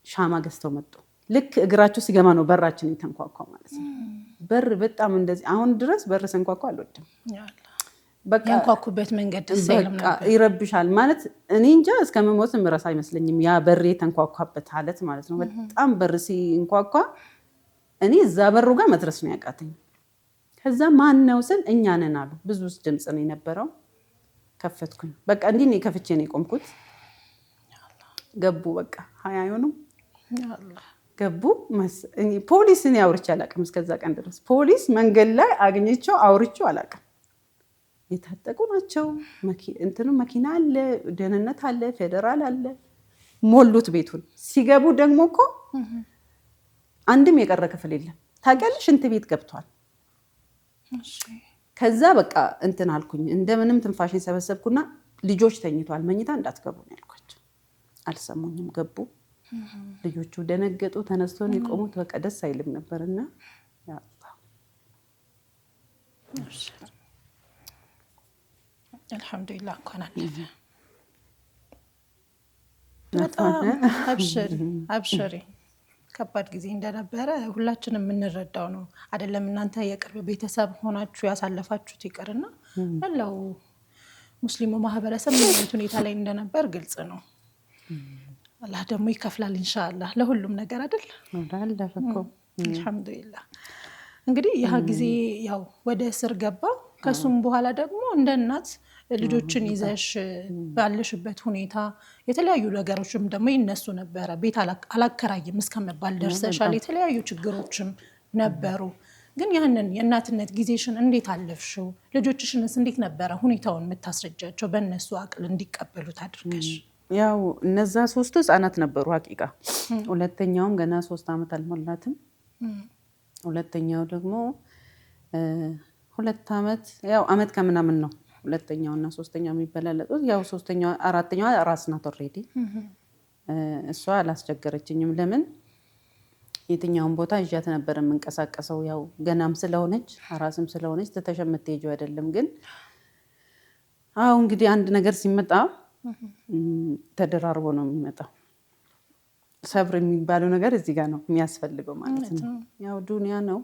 B: ሻማ ገዝተው መጡ። ልክ እግራቸው ሲገማ ነው በራችን የተንኳኳ ማለት ነው። በር በጣም እንደዚህ አሁን ድረስ በር ስንኳኳ አልወድም።
A: በቃ ያንኳኩበት መንገድ ደስ አይልም ነበር፣
B: ይረብሻል ማለት እኔ እንጃ እስከመሞት ምረሳ አይመስለኝም። ያ በር የተንኳኳበት ሐለት ማለት ነው። በጣም በር ሲንኳኳ እኔ እዛ በሩ ጋር መድረስ ነው ያቃተኝ። ከዛ ማን ነው ስል እኛ ነን አሉ። ብዙ ድምጽ ነው የነበረው። ከፈትኩኝ። በቃ እንዲህ ነው ከፍቼ ነው የቆምኩት። ገቡ። በቃ 20 አይሆኑም ገቡ። ፖሊስን አውርቼ አላውቅም እስከዛ ቀን ድረስ። ፖሊስ መንገድ ላይ አግኝቼው አውርቼው አላውቅም። የታጠቁ ናቸው። እንትኑ መኪና አለ፣ ደህንነት አለ፣ ፌደራል አለ። ሞሉት ቤቱን። ሲገቡ ደግሞ እኮ አንድም የቀረ ክፍል የለም። ታውቂያለሽ፣ ሽንት ቤት ገብቷል። ከዛ በቃ እንትን አልኩኝ። እንደምንም ትንፋሽን ሰበሰብኩና ልጆች ተኝቷል፣ መኝታ እንዳትገቡ ነው ያልኳቸው። አልሰሙኝም፣ ገቡ። ልጆቹ ደነገጡ፣ ተነስቶ ነው የቆሙት። በቃ ደስ አይልም ነበርና
A: አልሐምዱሊላህ እንኳን አለፈ። በጣም አብሽሪ ከባድ ጊዜ እንደነበረ ሁላችንም የምንረዳው ነው አይደለም? እናንተ የቅርብ ቤተሰብ ሆናችሁ ያሳለፋችሁት ይቅርና ያለው ሙስሊሙ ማህበረሰብ ምን አይነት ሁኔታ ላይ እንደነበር ግልጽ ነው። አላህ ደግሞ ይከፍላል ኢንሻአላህ ለሁሉም ነገር አይደል? አልሐምዱሊላህ። እንግዲህ ያ ጊዜ ያው ወደ እስር ገባ። ከሱም በኋላ ደግሞ እንደ እናት ልጆችን ይዘሽ ባለሽበት ሁኔታ የተለያዩ ነገሮችም ደግሞ ይነሱ ነበረ። ቤት አላከራይም እስከመባል ደርሰሻል። የተለያዩ ችግሮችም ነበሩ። ግን ያንን የእናትነት ጊዜሽን እንዴት አለፍሽው? ልጆችሽንስ እንዴት ነበረ ሁኔታውን የምታስረጃቸው በእነሱ አቅል እንዲቀበሉት አድርገሽ?
B: ያው እነዛ 3 ህፃናት ነበሩ ሀቂቃ። ሁለተኛውም ገና 3 ዓመት አልሞላትም። ሁለተኛው ደግሞ 2 ዓመት ያው ዓመት ከምናምን ነው። ሁለተኛውና ሶስተኛው የሚበላለጡት ያው አራተኛዋ ራስ ናት ኦልሬዲ። እሷ አላስቸገረችኝም። ለምን የትኛውን ቦታ ይዣት ነበር የምንቀሳቀሰው። ያው ገናም ስለሆነች አራስም ስለሆነች ተተሸምተይው አይደለም። ግን አው እንግዲህ አንድ ነገር ሲመጣ ተደራርቦ ነው የሚመጣው። ሰብር የሚባለው ነገር እዚህ ጋር ነው የሚያስፈልገው ማለት ነው። ያው ዱንያ ነው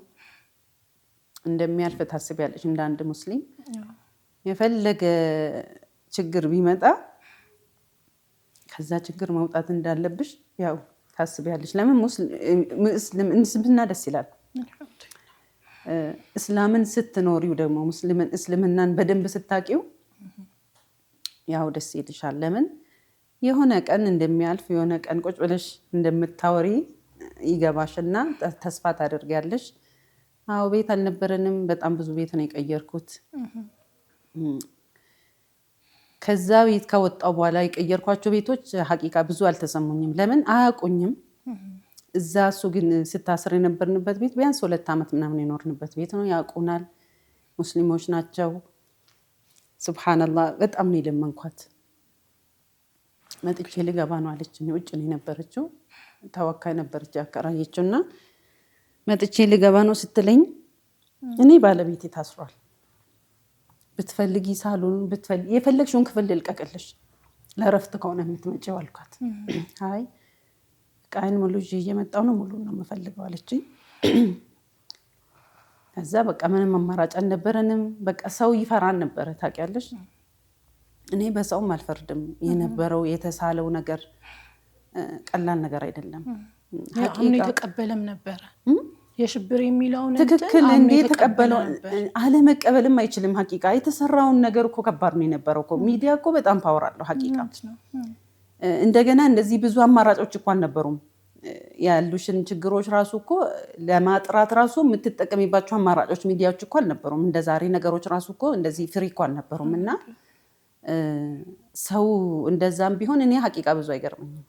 B: እንደሚያልፍ ታስቢያለሽ እንደ አንድ ሙስሊም። የፈለገ ችግር ቢመጣ ከዛ ችግር መውጣት እንዳለብሽ ያው ታስቢያለሽ። ለምን እስልምና ደስ ይላል። እስላምን ስትኖሪው ደግሞ እስልምናን በደንብ ስታቂው ያው ደስ ይልሻል። ለምን የሆነ ቀን እንደሚያልፍ የሆነ ቀን ቁጭ ብለሽ እንደምታወሪ ይገባሽና ተስፋ ታደርጊያለሽ። አዎ ቤት አልነበረንም። በጣም ብዙ ቤት ነው የቀየርኩት። ከዛ ቤት ከወጣው በኋላ የቀየርኳቸው ቤቶች ሀቂቃ ብዙ አልተሰሙኝም። ለምን አያውቁኝም። እዛ እሱ ግን ስታስር የነበርንበት ቤት ቢያንስ 2 ዓመት ምናምን የኖርንበት ቤት ነው። ያውቁናል፣ ሙስሊሞች ናቸው። ሱብሃንአላህ በጣም ነው የለመንኳት። መጥቼ ልገባ ነው አለችኝ። ውጭ ነው የነበረችው፣ ተወካይ ነበረች ያከራየችው። እና መጥቼ ልገባ ነው ስትለኝ እኔ ባለቤቴ ታስሯል፣ ብትፈልጊ ሳሎን የፈለግሽውን ክፍል ልልቀቅልሽ፣ ለእረፍት ከሆነ የምትመጪው አልኳት። አይ ቃይን ሙሉ ይዤ እየመጣሁ ነው፣ ሙሉ ነው የምፈልገው አለችኝ። ከዛ በቃ ምንም አማራጭ አልነበረንም። በቃ ሰው ይፈራን ነበረ ታውቂያለሽ። እኔ በሰውም አልፈርድም። የነበረው የተሳለው ነገር ቀላል ነገር አይደለም።
A: አሁን የተቀበለም ነበረ የሽብር የሚለውን
B: ትክክል እንዴ የተቀበለው አለመቀበልም አይችልም። ሀቂቃ የተሰራውን ነገር እኮ ከባድ ነው የነበረው እኮ። ሚዲያ እኮ በጣም ፓወር አለው ሀቂቃ። እንደገና እንደዚህ ብዙ አማራጮች እኮ አልነበሩም። ያሉሽን ችግሮች ራሱ እኮ ለማጥራት ራሱ የምትጠቀሚባቸው አማራጮች ሚዲያዎች እኮ አልነበሩም። እንደዛሬ ነገሮች ራሱ እኮ እንደዚህ ፍሪ እኮ አልነበሩም። እና ሰው እንደዛም ቢሆን እኔ ሀቂቃ ብዙ አይገርመኝም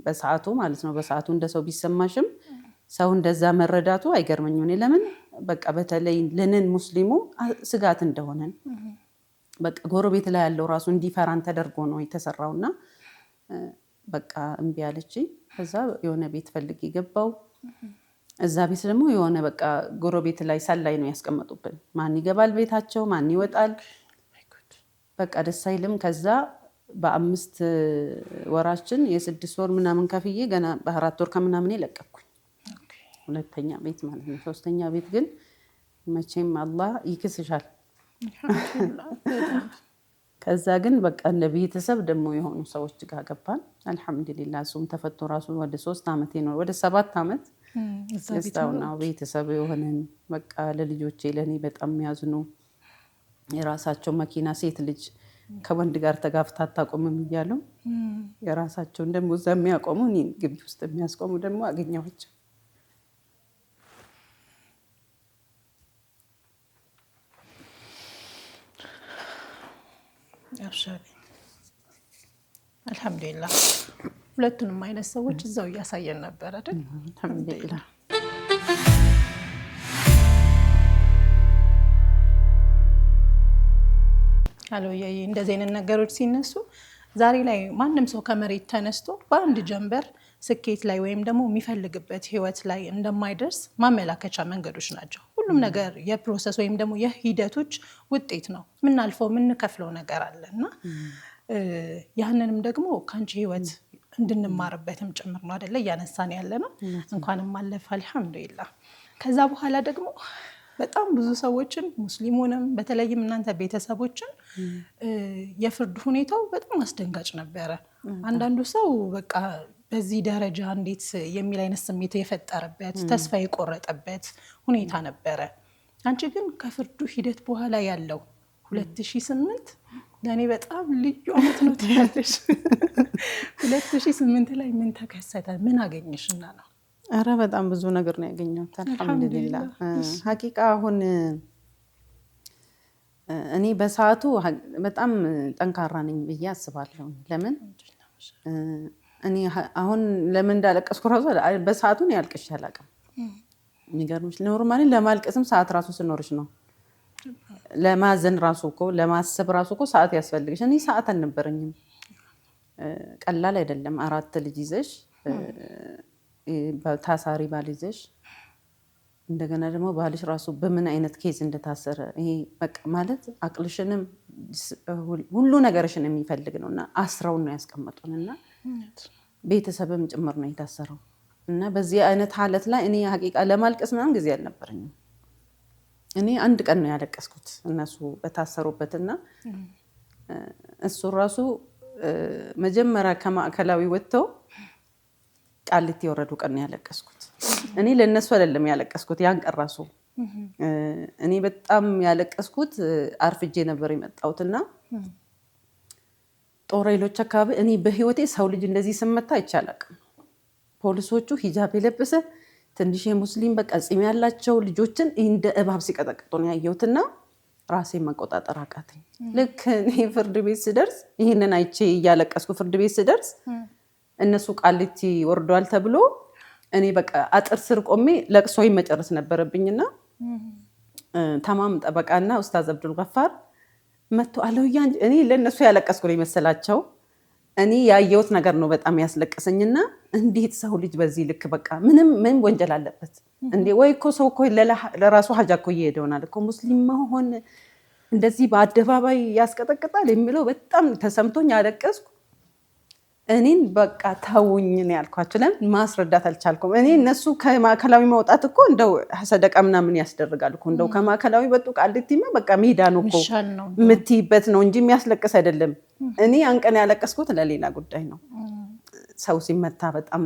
B: በሰዓቱ ማለት ነው። በሰዓቱ እንደ ሰው ቢሰማሽም ሰው እንደዛ መረዳቱ አይገርመኝም። እኔ ለምን በቃ በተለይ ለነን ሙስሊሙ ስጋት እንደሆነን በቃ ጎረቤት ላይ ያለው ራሱ እንዲፈራን ተደርጎ ነው የተሰራውና በቃ እምቢ አለችኝ። ከዛ የሆነ ቤት ፈልጌ ገባው። እዛ ቤት ደግሞ የሆነ በቃ ጎረቤት ላይ ሰላይ ነው ያስቀመጡብን። ማን ይገባል ቤታቸው፣ ማን ይወጣል፣ በቃ ደስ አይልም። ከዛ በ5 ወራችን የ6 ወር ምናምን ከፍዬ ገና በ4 ወር ከምናምን ለቀኩኝ። ሁለተኛ ቤት ማለት ነው። ሶስተኛ ቤት ግን መቼም አላህ ይክስሻል። ከዛ ግን በቃ እንደ ቤተሰብ ደግሞ የሆኑ ሰዎች ጋር ገባን። አልሐምዱሊላህ እሱም ተፈቶ ራሱ ወደ 3 ዓመት ነው ወደ 7 ዓመት እስታውና ቤተሰብ የሆነን በቃ ለልጆቼ ለኔ በጣም የሚያዝኑ የራሳቸው መኪና ሴት ልጅ ከወንድ ጋር ተጋፍታ አታቆምም እያሉ የራሳቸውን ደግሞ እዛ የሚያቆሙ እኔን ግቢ ውስጥ የሚያስቆሙ ደግሞ አገኘኋቸው።
A: አልሐምዱሊላህ ሁለቱንም አይነት ሰዎች እዛው እያሳየን ነበር አይደል?
B: አልሐምዱሊላህ።
A: አሎያዬ እንደዚህ አይነት ነገሮች ሲነሱ ዛሬ ላይ ማንም ሰው ከመሬት ተነስቶ በአንድ ጀንበር ስኬት ላይ ወይም ደግሞ የሚፈልግበት ህይወት ላይ እንደማይደርስ ማመላከቻ መንገዶች ናቸው። ሁሉም ነገር የፕሮሰስ ወይም ደግሞ የሂደቶች ውጤት ነው። የምናልፈው የምንከፍለው ነገር አለ እና ያንንም ደግሞ ከአንቺ ህይወት እንድንማርበትም ጭምር ነው አይደለ እያነሳን ያለ ነው። እንኳንም አለፈ አልሐምዱሊላህ። ከዛ በኋላ ደግሞ በጣም ብዙ ሰዎችን ሙስሊሙንም በተለይም እናንተ ቤተሰቦችን የፍርድ ሁኔታው በጣም አስደንጋጭ ነበረ። አንዳንዱ ሰው በቃ በዚህ ደረጃ እንዴት የሚል አይነት ስሜት የፈጠረበት ተስፋ የቆረጠበት ሁኔታ ነበረ። አንቺ ግን ከፍርዱ ሂደት በኋላ ያለው 2008 ለእኔ በጣም ልዩ ዓመት ነው ትያለሽ። 2008 ላይ ምን ተከሰተ? ምን አገኘሽና ነው?
B: አረ በጣም ብዙ ነገር ነው ያገኘሁት አልሐምዱሊላህ። ሀቂቃ አሁን እኔ በሰዓቱ በጣም ጠንካራ ነኝ ብዬ አስባለሁ። ለምን እኔ አሁን ለምን እንዳለቀስኩ ራሱ በሰዓቱ ነው ያልቅሽ አላውቅም። የሚገርምሽ ኖርማሊ ለማልቀስም ሰዓት ራሱ ስኖርሽ ነው። ለማዘን ራሱ እኮ ለማሰብ ራሱ እኮ ሰዓት ያስፈልግሽ። እኔ ሰዓት አልነበረኝም። ቀላል አይደለም 4 ልጅ ይዘሽ ታሳሪ ባል ይዘሽ እንደገና ደግሞ ባልሽ ራሱ በምን አይነት ኬዝ እንደታሰረ ይሄ በቃ ማለት አቅልሽንም ሁሉ ነገርሽን የሚፈልግ ነውና አስረውን ነው ያስቀመጡንና ቤተሰብም ጭምር ነው የታሰረው። እና በዚህ አይነት ሐለት ላይ እኔ ሀቂቃ ለማልቀስ ምናምን ጊዜ አልነበረኝም። እኔ አንድ ቀን ነው ያለቀስኩት እነሱ በታሰሩበትና እሱ ራሱ መጀመሪያ ከማዕከላዊ ወጥተው ቃሊቲ የወረዱ ቀን ነው ያለቀስኩት። እኔ ለነሱ አይደለም ያለቀስኩት ያን ቀን ራሱ እኔ በጣም ያለቀስኩት አርፍጄ ነበር የመጣሁትና ጦር ኃይሎች አካባቢ እኔ በህይወቴ ሰው ልጅ እንደዚህ ስመታ አይቻልም። ፖሊሶቹ ሂጃብ የለበሰ ትንሽ የሙስሊም በቃ ጺም ያላቸው ልጆችን እንደ እባብ ሲቀጠቅጡ ነው ያየሁትና ራሴን መቆጣጠር አቃተኝ። ልክ እኔ ፍርድ ቤት ስደርስ ይሄንን አይቼ እያለቀስኩ ፍርድ ቤት ስደርስ እነሱ ቃሊቲ ወርዷል ተብሎ እኔ በቃ አጥር ስር ቆሜ ለቅሶዬን መጨረስ ነበረብኝና ተማም ጠበቃና ኡስታዝ አብዱል ገፋር መጥቶ አለውያ እኔ ለነሱ ያለቀስኩ ነው መሰላቸው። እኔ ያየሁት ነገር ነው በጣም ያስለቀሰኝና እንዴት ሰው ልጅ በዚህ ልክ በቃ ምን ወንጀል አለበት እንዴ? ወይ እኮ ሰው እኮ ለራሱ ሀጃ እኮ እየሄደውናል እኮ ሙስሊም መሆን እንደዚህ በአደባባይ ያስቀጠቅጣል የሚለው በጣም ተሰምቶኝ ያለቀስኩ። እኔን በቃ ተውኝ ነው ያልኳቸው። ለምን ማስረዳት አልቻልኩም። እኔ እነሱ ከማዕከላዊ መውጣት እኮ እንደው ሰደቃ ምናምን ያስደርጋል እኮ እንደው ከማዕከላዊ ወጡ ቃሊቲማ በቃ ሜዳ ነው እኮ የምትይበት ነው እንጂ የሚያስለቅስ አይደለም። እኔ አንቀን ያለቀስኩት ለሌላ ጉዳይ ነው። ሰው ሲመታ በጣም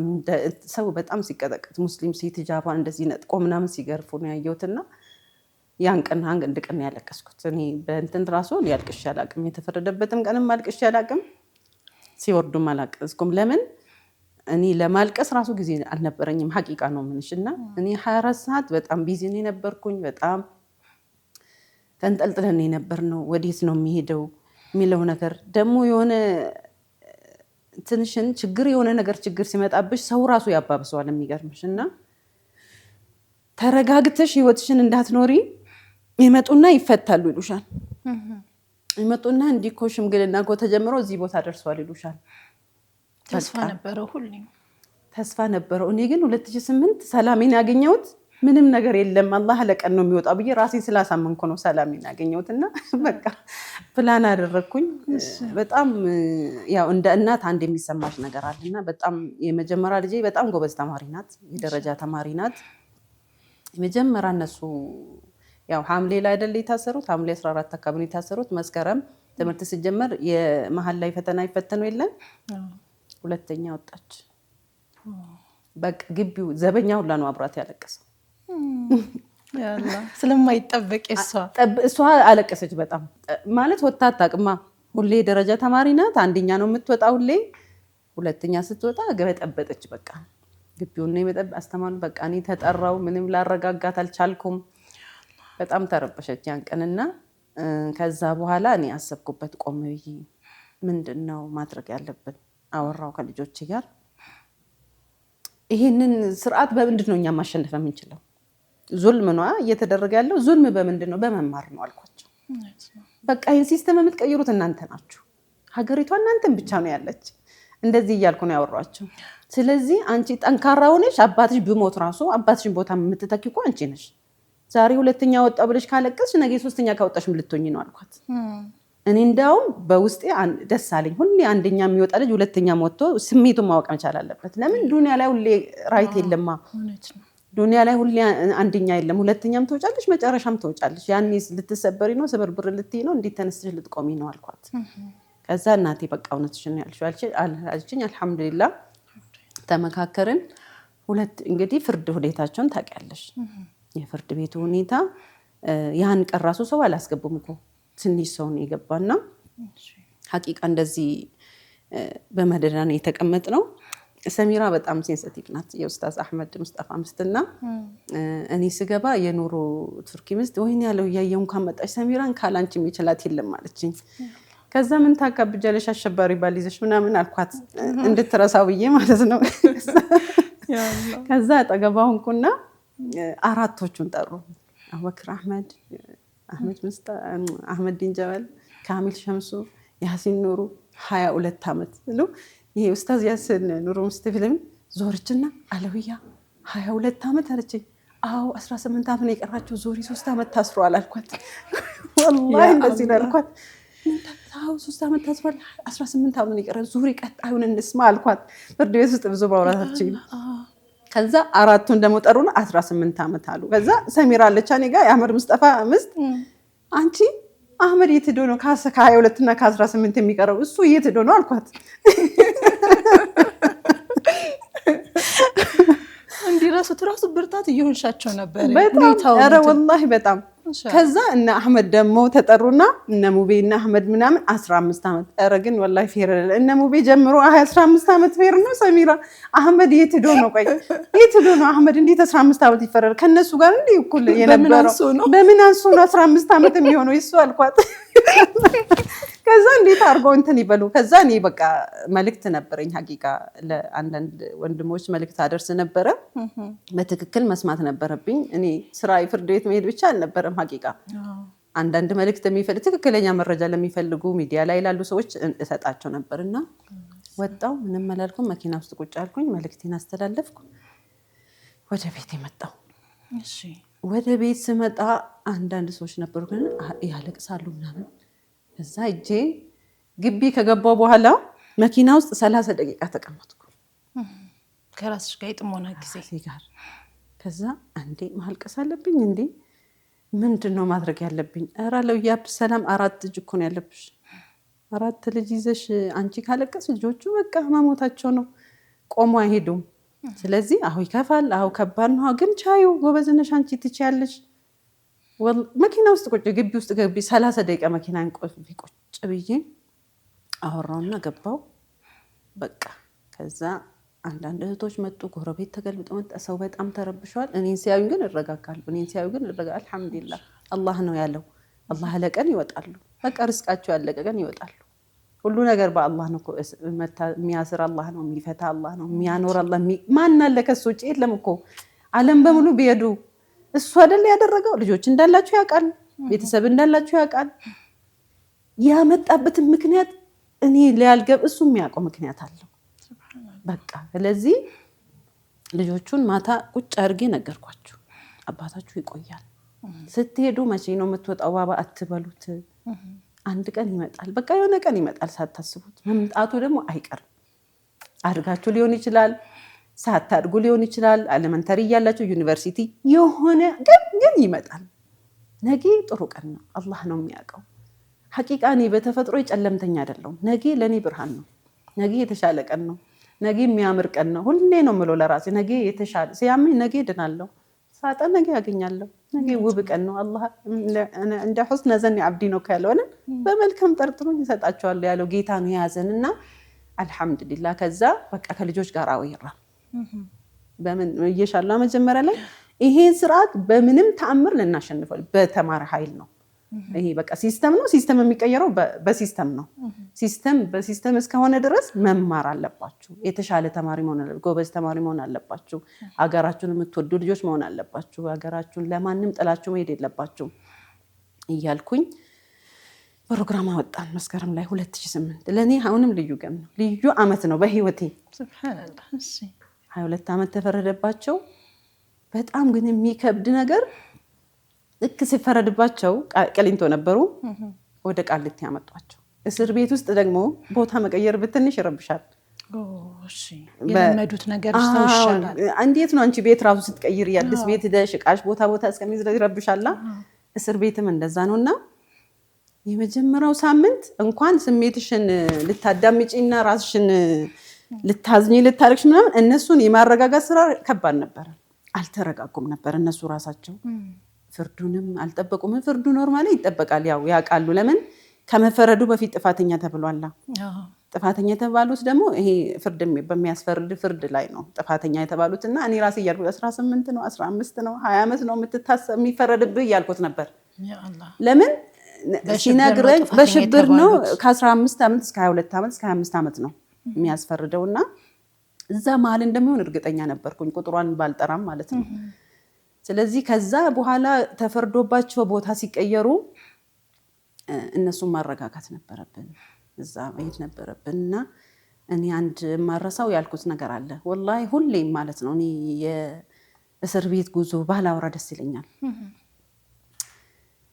B: ሰው በጣም ሲቀጠቅጥ ሙስሊም ሴት ሂጃቧን እንደዚህ ነጥቆ ምናምን ሲገርፉ ነው ያየሁትና ያን ቀን አንድ ቀን ያለቀስኩት። እኔ በእንትን ራሱ ያልቅሽ አላውቅም። የተፈረደበትም ቀንም አልቅሽ አላውቅም። ሲወርዱም አላቀስኩም። ለምን እኔ ለማልቀስ ራሱ ጊዜ አልነበረኝም። ሀቂቃ ነው ምንሽና እኔ 24 ሰዓት በጣም ቢዚ ነበርኩኝ። በጣም ተንጠልጥለን ነበርነው። ወዴት ነው የሚሄደው የሚለው ነገር ደግሞ የሆነ ትንሽን ችግር የሆነ ነገር ችግር ሲመጣብሽ ሰው ራሱ ያባብሰዋል። የሚገርምሽና ተረጋግተሽ ህይወትሽን እንዳትኖሪ ይመጡና ይፈታሉ ይሉሻል። ይመጡና እንዲኮ ሽምግልና እኮ ተጀምሮ እዚህ ቦታ ደርሷል ይሉሻል።
A: ተስፋ ነበረው፣ ሁሌም
B: ተስፋ ነበረው። እኔ ግን 2008 ሰላሜን ያገኘሁት ምንም ነገር የለም አላህ ለቀን ነው የሚወጣው ብዬ ራሴን ስላሳመንኩ ነው ሰላሜን ያገኘሁትና በቃ ፕላን አደረኩኝ። በጣም ያው እንደ እናት አንድ የሚሰማሽ ነገር አለና በጣም የመጀመሪያ ልጄ በጣም ጎበዝ ተማሪ ናት፣ የደረጃ ተማሪ ናት። የመጀመሪያ እነሱ ያው ሐምሌ ላይ አይደል የታሰሩት፣ ሐምሌ 14 አካባቢ የታሰሩት። መስከረም ትምህርት ሲጀመር የመሃል ላይ ፈተና ይፈተኑ የለን ሁለተኛ ወጣች። በቃ ግቢው ዘበኛ ሁላ ነው አብራት ያለቀሰው።
A: ያላ ስለማይጠበቅ
B: እሷ አለቀሰች በጣም ማለት ወጣ አታውቅማ። ሁሌ ደረጃ ተማሪ ናት፣ አንደኛ ነው የምትወጣው ሁሌ። ሁለተኛ ስትወጣ ገበጠበጠች። በቃ ግቢውን ነው የመጠበቅ አስተማሩ። በቃ እኔ ተጠራው ምንም ላረጋጋት አልቻልኩም። በጣም ተረበሸች ያን ቀንና ከዛ በኋላ እኔ አሰብኩበት ቆም ብዬ ምንድነው ማድረግ ያለብን? አወራው ከልጆቼ ጋር ይሄንን ስርዓት በምንድን ነው እኛ ማሸነፍ የምንችለው? ዙልም ነው እየተደረገ ያለው። ዙልም በምንድን ነው? በመማር ነው አልኳቸው። በቃ ይሄን ሲስተም የምትቀይሩት እናንተ ናችሁ። ሀገሪቷ እናንተን ብቻ ነው ያለች። እንደዚህ እያልኩ ነው ያወራቸው። ስለዚህ አንቺ ጠንካራ ሆነሽ አባትሽ ቢሞት ራሱ አባትሽን ቦታ የምትተኪው እኮ አንቺ ነሽ። ዛሬ ሁለተኛ ወጣ ብለሽ ካለቀስሽ ነገ ሶስተኛ ካወጣሽ ምን ልትሆኚ ነው አልኳት። እኔ እንዳውም በውስጤ ደስ አለኝ። ሁሌ አንደኛ የሚወጣ ልጅ ሁለተኛ ወጥቶ ስሜቱን ማወቅ መቻል አለበት። ለምን ዱንያ ላይ ሁሌ ራይት የለማ። ዱንያ ላይ ሁሌ አንደኛ የለም። ሁለተኛም ትወጫለሽ፣ መጨረሻም ትወጫለሽ። ያኔ ልትሰበሪ ነው፣ ስብርብር ልትይ ነው፣ እንዴት ተነስተሽ ልትቆሚ ነው አልኳት። ከዛ እናቴ በቃ እውነትሽን ነው ያልሽው አልችኝ። አልሐምዱሊላህ ተመካከርን። እንግዲህ ፍርድ ሁኔታቸውን ታውቂያለሽ። የፍርድ ቤቱ ሁኔታ ያን ቀን ራሱ ሰው አላስገቡም እኮ ትንሽ ሰው ነው የገባና ሐቂቃ እንደዚህ በመደዳ ነው የተቀመጥነው። ሰሚራ በጣም ሴንሲቲቭ ናት። የኡስታዝ አህመድ ሙስጠፋ ምስትና እኔ ስገባ የኑሩ ቱርኪ ምስት ወይኔ ያለው ያየው እንኳን መጣች ሰሚራን ካላንቺ የሚችላት የለም ማለችኝ። ከዛ ምን ታካብጃለሽ አሸባሪ ባል ይዘሽ ምናምን አልኳት፣ እንድትረሳው ብዬ ማለት ነው። ከዛ አጠገባውን ኩና አራቶቹን ጠሩ። አቡበክር አህመድ ዲን ጀበል፣ ካሚል ሸምሱ፣ ያሲን ኑሩ 22 ዓመት ብሎ ይሄ ኡስታዝ ያሲን ኑሩ ሙስተፊልም ዞርችና አለውያ 22 ዓመት አለችኝ። አዎ 18 ዓመት ነው የቀራቸው፣ ዞሪ 3 ዓመት ታስሯል አልኳት። ወላሂ እንደዚህ ነው አልኳት። ታው 3 ዓመት ታስሯል፣ 18 ዓመት ነው የቀረው፣ ዙሪ ቀጣዩን እንስማ አልኳት። ፍርድ ቤት ውስጥ ብዙ ማውራታችን። ከዛ አራቱን ደግሞ ጠሩና 18 ዓመት አሉ። ከዛ ሰሚራ አለች እኔ ጋር የአህመድ ሙስጠፋ ምስት፣ አንቺ አህመድ የት ሄዶ ነው ከ22 እና ከ18 የሚቀረው? እሱ የት ሄዶ ነው አልኳት።
A: እንዲረሱት ራሱ ብርታት እየሆንሻቸው ነበር።
B: በጣም ኧረ ወላሂ በጣም። ከዛ እነ አህመድ ደግሞ ተጠሩና እነ ሙቤ እና አህመድ ምናምን 15 ዓመት። ኧረ ግን ወላሂ ፌር እነ ሙቤ ጀምሮ 15 ዓመት ፌር ነው። ሰሚራ አህመድ የት ሄዶ ነው? ቆይ የት ሄዶ ነው አህመድ? እንዴት 15 ዓመት ይፈረድ? ከነሱ ጋር እንዴ እኩል የነበረው በምን አንሱ ነው 15 ዓመት የሚሆነው ይሱ አልኳት። ከዛ እንዴት አድርገው እንትን ይበሉ። ከዛ እኔ በቃ መልእክት ነበረኝ ሐቂቃ ለአንዳንድ ወንድሞች መልእክት አደርስ ነበረ። በትክክል መስማት ነበረብኝ። እኔ ስራ ፍርድ ቤት መሄድ ብቻ አልነበረም ሐቂቃ አንዳንድ መልእክት የሚፈልግ ትክክለኛ መረጃ ለሚፈልጉ ሚዲያ ላይ ላሉ ሰዎች እሰጣቸው ነበርና ወጣው ምንም አላልኩም። መኪና ውስጥ ቁጭ አልኩኝ። መልእክቴን አስተላለፍኩ። ወደ ቤት መጣሁ። እሺ ወደ ቤት ስመጣ አንዳንድ ሰዎች ነበሩ ግን ያለቅሳሉ ምናምን። ከዛ እጄ ግቢ ከገባው በኋላ መኪና ውስጥ 30 ደቂቃ ተቀመጥኩ
A: ከራስሽ ጋር የጥሞና ጊዜ
B: ጋር። ከዛ እንዴ ማልቀስ አለብኝ እንዴ? ምንድነው ማድረግ ያለብኝ? ኧረ ለውያ ሰላም 4 ልጅ እኮ ነው ያለብሽ። 4 ልጅ ይዘሽ አንቺ ካለቀስ ልጆቹ በቃ መሞታቸው ነው፣ ቆሞ አይሄዱም። ስለዚህ አሁ ይከፋል፣ አሁ ከባድ ነው፣ ግን ቻዩ ጎበዝነሽ አንቺ ትችያለሽ። መኪና ውስጥ ቁጭ ግቢ ውስጥ ገቢ 30 ደቂቃ መኪና ቁጭ ብዬ አወራውና ገባው በቃ። ከዛ አንዳንድ እህቶች መጡ፣ ጎረቤት ተገልብጦ መጣ። ሰው በጣም ተረብሿል። እኔን ሲያዩ ግን እረጋጋለሁ። አልሐምዱሊላህ አላህ ነው ያለው። አላህ ለቀን ይወጣሉ። በቃ ርስቃቸው ያለቀ ቀን ይወጣሉ። ሁሉ ነገር በአላህ ነው። የሚያስር አላህ ነው፣ የሚፈታ አላህ ነው፣ የሚያኖር አላህ። ማን አለ ከሱ ውጭ? የለም እኮ ዓለም በሙሉ ቢሄዱ እሱ አይደል ያደረገው? ልጆች እንዳላችሁ ያውቃል፣ ቤተሰብ እንዳላችሁ ያውቃል። ያመጣበትን ምክንያት እኔ ሊያልገብ እሱ የሚያውቀው ምክንያት አለው። በቃ ስለዚህ ልጆቹን ማታ ቁጭ አድርጌ ነገርኳቸው። አባታችሁ ይቆያል፣ ስትሄዱ መቼ ነው የምትወጣው ባባ አትበሉት። አንድ ቀን ይመጣል፣ በቃ የሆነ ቀን ይመጣል ሳታስቡት። መምጣቱ ደግሞ አይቀርም። አድጋችሁ ሊሆን ይችላል፣ ሳታድጉ ሊሆን ይችላል፣ ኤሌመንተሪ እያላችሁ ዩኒቨርሲቲ፣ የሆነ ግን ይመጣል። ነገ ጥሩ ቀን ነው፣ አላህ ነው የሚያውቀው። ሐቂቃ እኔ በተፈጥሮ ጨለምተኛ አይደለሁም። ነገ ለኔ ብርሃን ነው። ነገ የተሻለ ቀን ነው። ነገ የሚያምር ቀን ነው። ሁሌ ነው የምለው ለራሴ ነገ የተሻለ ሲያመኝ ነገ ድናለሁ፣ ሳጣ ነገ ያገኛለሁ። ነገ ውብ ቀን ነው። አላህ እንደ ሁስነ ዘኒ አብዲ ነው ካለውና በመልካም ጠርጥሩኝ ይሰጣቸዋል ያለው ጌታ ነው የያዘንና አልሐምዱሊላህ። ከዛ በቃ ከልጆች ጋር አወራ በምን እየሻላ መጀመሪያ ላይ ይሄን ስርዓት በምንም ተአምር ልናሸንፈው በተማረ ኃይል ነው። ይሄ በቃ ሲስተም ነው። ሲስተም የሚቀየረው በሲስተም ነው። ሲስተም በሲስተም እስከሆነ ድረስ መማር አለባችሁ። የተሻለ ተማሪ መሆን አለባችሁ። ጎበዝ ተማሪ መሆን አለባችሁ። ሀገራችሁን የምትወዱ ልጆች መሆን አለባችሁ። ሀገራችሁን ለማንም ጥላችሁ መሄድ የለባችሁ እያልኩኝ ፕሮግራም አወጣን። መስከረም ላይ 2008 ለእኔ አሁንም ልዩ ቀን ነው፣ ልዩ አመት ነው በህይወቴ። ሱብሃንአላህ 22 ዓመት ተፈረደባቸው። በጣም ግን የሚከብድ ነገር ልክ ሲፈረድባቸው ቅሊንጦ ነበሩ። ወደ ቃሊቲ ያመጧቸው። እስር ቤት ውስጥ ደግሞ ቦታ መቀየር ብትንሽ ይረብሻል።
A: የለመዱት ነገር ይሻላል።
B: እንዴት ነው አንቺ ቤት ራሱ ስትቀይር የአዲስ ቤት ሄደሽ እቃሽ ቦታ እስከሚይዝ ይረብሻላ። እስር ቤትም እንደዛ ነውና የመጀመሪያው ሳምንት እንኳን ስሜትሽን ልታዳምጪና ራስሽን ልታዝኝ ልታረክሽ ምናምን እነሱን የማረጋጋት ስራ ከባድ ነበር። አልተረጋጉም ነበር እነሱ ራሳቸው። ፍርዱንም አልጠበቁም። ፍርዱ ኖርማሊ ይጠበቃል፣ ያው ያውቃሉ። ለምን ከመፈረዱ በፊት ጥፋተኛ ተብሏላ። ጥፋተኛ የተባሉት ደግሞ ይሄ ፍርድ በሚያስፈርድ ፍርድ ላይ ነው ጥፋተኛ የተባሉት። እና እኔ ራሴ እያልኩት 18 ነው 15 ነው 20 ዓመት ነው የሚፈረድብህ እያልኩት ነበር። ለምን ሲነግረኝ በሽብር ነው ከ15 ዓመት እስከ 22 ዓመት እስከ 25 ዓመት ነው የሚያስፈርደው። እና እዛ መሀል እንደሚሆን እርግጠኛ ነበርኩኝ፣ ቁጥሯን ባልጠራም ማለት ነው። ስለዚህ ከዛ በኋላ ተፈርዶባቸው ቦታ ሲቀየሩ እነሱን ማረጋጋት ነበረብን፣ እዛ መሄድ ነበረብን። እና እኔ አንድ ማረሳው ያልኩት ነገር አለ ወላሂ ሁሌም ማለት ነው። እኔ የእስር ቤት ጉዞ ባላወራ ደስ ይለኛል።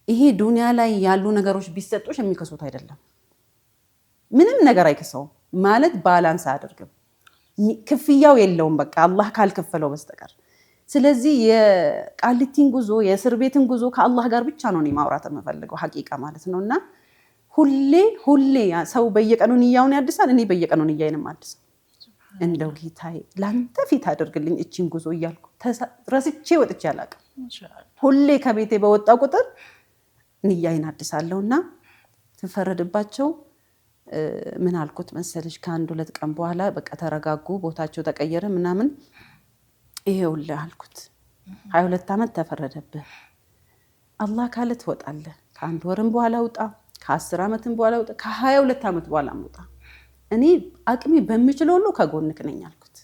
B: ይሄ ዱንያ ላይ ያሉ ነገሮች ቢሰጡሽ የሚከሱት አይደለም። ምንም ነገር አይከሰውም ማለት ባላንስ አያደርግም። ክፍያው የለውም በቃ አላህ ካልከፈለው በስተቀር። ስለዚህ የቃሊቲን ጉዞ የእስር ቤትን ጉዞ ከአላህ ጋር ብቻ ነው እኔ ማውራት የምፈልገው ሐቂቃ ማለት ነው። እና ሁሌ ሰው በየቀኑ ንያውን ያድሳል፣ እኔ በየቀኑ ንያዬንም አድሳለሁ። እንደው ጌታዬ ላንተ ፊት አድርግልኝ እቺን ጉዞ እያልኩ ረስቼ ወጥቼ አላውቅም። ሁሌ ከቤቴ በወጣው ቁጥር ንያዬን አድሳለሁ። እና ትፈረድባቸው ምን አልኩት መሰለሽ፣ ከአንድ 2 ቀን በኋላ በቃ ተረጋጉ፣ ቦታቸው ተቀየረ ምናምን። ይሄውልህ አልኩት 22 ዓመት ተፈረደብህ፣ አላህ ካለ ትወጣለህ። ከአንድ ወርም በኋላ ውጣ፣ ከ10 ዓመትም በኋላ ውጣ፣ ከ22 ዓመት በኋላ ውጣ። እኔ አቅሜ በሚችለው ሁሉ ከጎንክ ነኝ አልኩት፣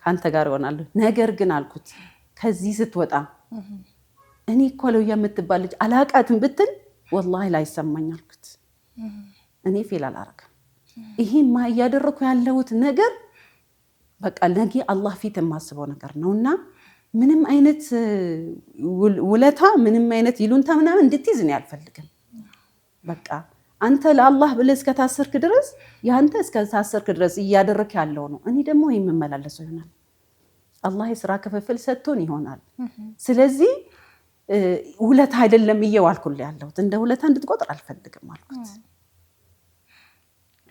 B: ከአንተ ጋር እሆናለሁ። ነገር ግን አልኩት ከዚህ ስትወጣ እኔ እኮ አለውያ የምትባል ልጅ አላቃትም ብትል ወላሂ ላይሰማኝ አልኩት። እኔ ፌል አላረግም። ይሄማ እያደረኩ ያለሁት ነገር በቃ ነገ አላህ ፊት የማስበው ነገር ነውና ምንም አይነት ውለታ ምንም አይነት ይሉንታ ምናምን እንድትይዝ እኔ አልፈልግም። በቃ አንተ ለአላህ ብለህ እስከታሰርክ ድረስ ያንተ እስከታሰርክ ድረስ እያደረክ ያለው ነው። እኔ ደግሞ የምመላለሰው ይሆናል። አላህ የሥራ ክፍፍል ሰጥቶን ይሆናል። ስለዚህ ውለታ አይደለም እየዋልኩልህ ያለሁት፣ እንደ ውለታ እንድትቆጥር አልፈልግም አልኩት።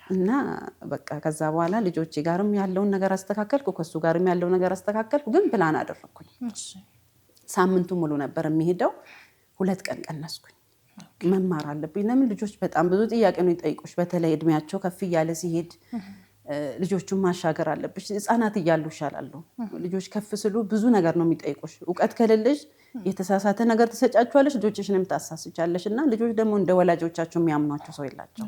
B: እና በቃ ከዛ በኋላ ልጆቼ ጋርም ያለውን ነገር አስተካከልኩ፣ ከሱ ጋርም ያለውን ነገር አስተካከልኩ። ግን ፕላን አደረኩኝ። ሳምንቱ ሙሉ ነበር የሚሄደው፣ 2 ቀን ቀነስኩኝ። መማር አለብኝ። ለምን ልጆች በጣም ብዙ ጥያቄ ነው ይጠይቁሽ። በተለይ እድሜያቸው ከፍ እያለ ሲሄድ ልጆቹን ማሻገር አለብሽ። ህፃናት እያሉ ይሻላሉ። ልጆች ከፍ ስሉ ብዙ ነገር ነው የሚጠይቁሽ። እውቀት ከሌለሽ የተሳሳተ ነገር ትሰጫቸዋለሽ፣ ልጆችሽንም ታሳስቻለሽ። እና ልጆች ደግሞ እንደ ወላጆቻቸው የሚያምኗቸው ሰው የላቸው።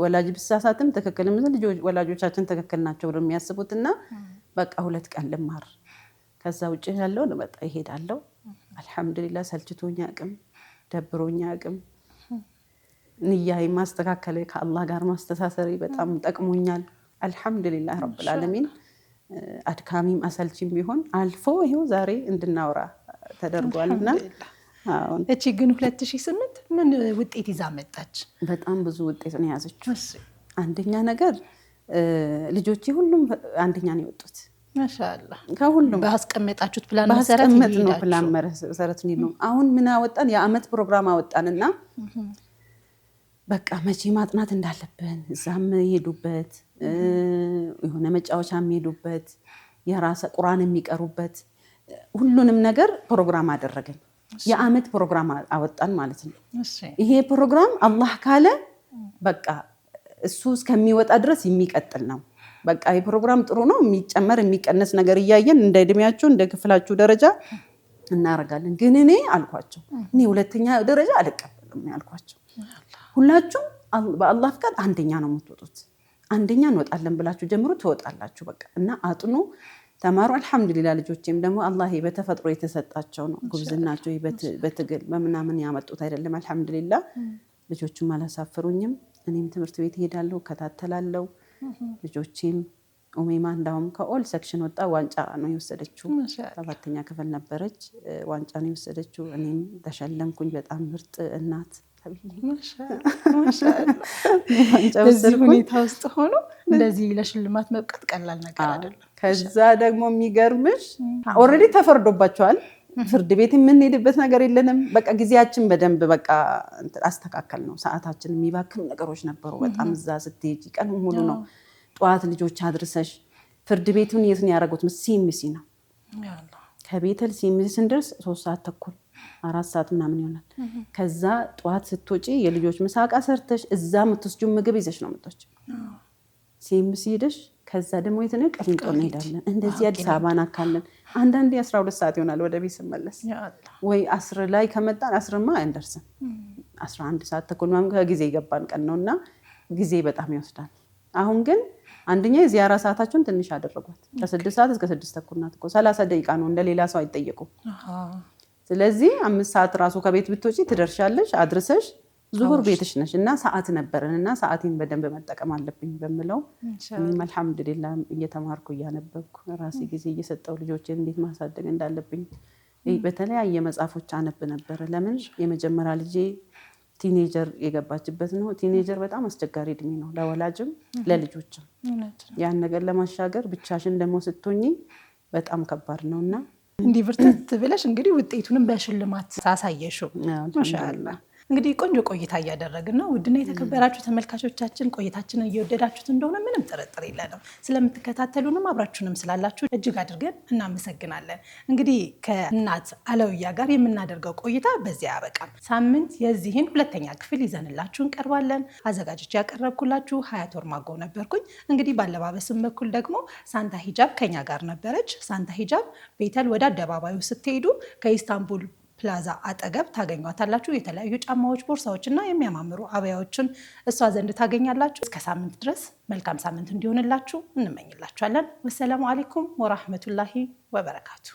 B: ወላጅ ብሳሳትም ትክክልም ወላጆቻችን ትክክል ናቸው ብለው የሚያስቡት። እና በቃ 2 ቀን ልማር፣ ከዛ ውጭ ያለው በቃ ይሄዳለው። አልሐምዱሊላህ ሰልችቶኛ አቅም ደብሮኛ አቅም ንያይ ማስተካከለ ከአላህ ጋር ማስተሳሰሪ በጣም ጠቅሞኛል። አልሐምዱሊላህ ረብል ዓለሚን። አድካሚም አሰልቺም ቢሆን አልፎ ይሄው ዛሬ እንድናወራ ተደርጓልና
A: እቺ ግን 2008 ምን ውጤት ይዛ መጣች?
B: በጣም ብዙ ውጤት ነው ያዘችው። አንደኛ ነገር ልጆቼ ሁሉም አንደኛ ነው የወጡት።
A: ማሻአላህ።
B: ከሁሉም
A: ባስቀመጣችሁት ፕላን መሰረት
B: ነው ፕላን መሰረት ነው። አሁን ምን አወጣን? የአመት ፕሮግራም አወጣንና በቃ መቼ ማጥናት እንዳለብን እዛም ሄዱበት የሆነ መጫወቻ የሚሄዱበት የራስ ቁርአን የሚቀሩበት ሁሉንም ነገር ፕሮግራም አደረግን። የአመት ፕሮግራም አወጣን ማለት ነው። ይሄ ፕሮግራም አላህ ካለ በቃ እሱ እስከሚወጣ ድረስ የሚቀጥል ነው። በቃ ይሄ ፕሮግራም ጥሩ ነው። የሚጨመር የሚቀነስ ነገር እያየን እንደ እድሜያችሁ እንደ ክፍላችሁ ደረጃ እናደርጋለን። ግን እኔ አልኳቸው እኔ 2ኛ ደረጃ አልቀበልም ያልኳቸው። ሁላችሁም በአላህ ፍቃድ አንደኛ ነው የምትወጡት። አንደኛ እንወጣለን ብላችሁ ጀምሩ፣ ትወጣላችሁ። በቃ እና አጥኑ፣ ተማሩ። አልሐምዱሊላህ ልጆቼም ደግሞ አላህ በተፈጥሮ የተሰጣቸው ነው። ጉብዝናቸው በትግል በምናምን ያመጡት አይደለም። አልሐምዱሊላህ ልጆቹም አላሳፈሩኝም። እኔም ትምህርት ቤት እሄዳለሁ፣ እከታተላለሁ። ልጆቼም ኡሜማ እንዳውም ከኦል ሴክሽን ወጣ፣ ዋንጫ ነው የወሰደችው። 7ኛ ክፍል ነበረች፣ ዋንጫ ነው የወሰደችው። እኔም ተሸለምኩኝ። በጣም ምርጥ እናት
A: በዚህ ሁኔታ ውስጥ ሆኖ እንደዚህ ለሽልማት መብቃት ቀላል ነገር አይደለም።
B: ከዛ ደግሞ የሚገርምሽ ኦልሬዲ ተፈርዶባቸዋል። ፍርድ ቤት የምንሄድበት ነገር የለንም። በቃ ጊዜያችን በደንብ በቃ አስተካከል ነው። ሰዓታችን የሚባክኑ ነገሮች ነበሩ በጣም። እዛ ስትሄጂ ቀን ሙሉ ነው። ጠዋት ልጆች አድርሰሽ ፍርድ ቤቱን የት ነው ያደረጉት? ሲኤምሲ ነው። ከቤተል ሲኤምሲ ስንደርስ 3 ሰዓት ተኩል 4 ሰዓት ምናምን ይሆናል። ከዛ ጠዋት ስትወጪ የልጆች ምሳቃ ሰርተሽ እዛ የምትወስጂው ምግብ ይዘሽ ነው የምትወጪው ሲኤምሲ ሄደሽ። ከዛ ደግሞ የት ነው ቅሊንጦ እንሄዳለን። እንደዚህ አዲስ አበባን አካለን። አንዳንዴ 12 ሰዓት ይሆናል ወደ ቤት ስመለስ። ወይ 10 ላይ ከመጣን 10ማ አይደርስም 11 ሰዓት ተኩል ምናምን ከጊዜ ይገባን ቀን ነውና ጊዜ በጣም ይወስዳል። አሁን ግን አንደኛ የዚያራ ሰዓታቸውን ትንሽ አደረጓት። ከ6 ሰዓት እስከ 6 ተኩል ናት እኮ 30 ደቂቃ ነው። እንደሌላ ሰው አይጠየቁም። ስለዚህ 5 ሰዓት ራሱ ከቤት ብትወጪ ትደርሻለሽ አድርሰሽ ዙሁር ቤትሽ ነሽ። እና ሰዓት ነበረን እና ሰዓቴን በደንብ መጠቀም አለብኝ በምለው እኔም አልሐምዱሊላህ እየተማርኩ እያነበብኩ ራሴ ጊዜ እየሰጠው ልጆችን እንዴት ማሳደግ እንዳለብኝ በተለያየ መጽሐፎች አነብ ነበረ። ለምን የመጀመሪያ ልጄ ቲኔጀር የገባችበት ነው። ቲኔጀር በጣም አስቸጋሪ እድሜ ነው ለወላጅም ለልጆችም። ያን ነገር ለማሻገር ብቻሽን ደግሞ ስትሆኚ በጣም ከባድ ነውና
A: እንዲህ ብርታት ብለሽ እንግዲህ ውጤቱንም በሽልማት ሳሳየሽው ማሻአላህ። እንግዲህ ቆንጆ ቆይታ እያደረግን ነው። ውድና የተከበራችሁ ተመልካቾቻችን ቆይታችንን እየወደዳችሁት እንደሆነ ምንም ጥርጥር የለንም። ስለምትከታተሉንም አብራችሁንም ስላላችሁ እጅግ አድርገን እናመሰግናለን። እንግዲህ ከእናት አለውያ ጋር የምናደርገው ቆይታ በዚያ ያበቃል። ሳምንት የዚህን 2ኛ ክፍል ይዘንላችሁ እንቀርባለን። አዘጋጅቼ ያቀረብኩላችሁ ሀያት ወርማጎ ነበርኩኝ። እንግዲህ ባለባበስም በኩል ደግሞ ሳንታ ሂጃብ ከኛ ጋር ነበረች። ሳንታ ሂጃብ ቤተል ወደ አደባባዩ ስትሄዱ ከኢስታንቡል ፕላዛ አጠገብ ታገኟታላችሁ። የተለያዩ ጫማዎች፣ ቦርሳዎች እና የሚያማምሩ አበያዎችን እሷ ዘንድ ታገኛላችሁ። እስከ ሳምንት ድረስ መልካም ሳምንት እንዲሆንላችሁ እንመኝላችኋለን። ወሰላሙ አለይኩም ወራህመቱላሂ ወበረካቱ።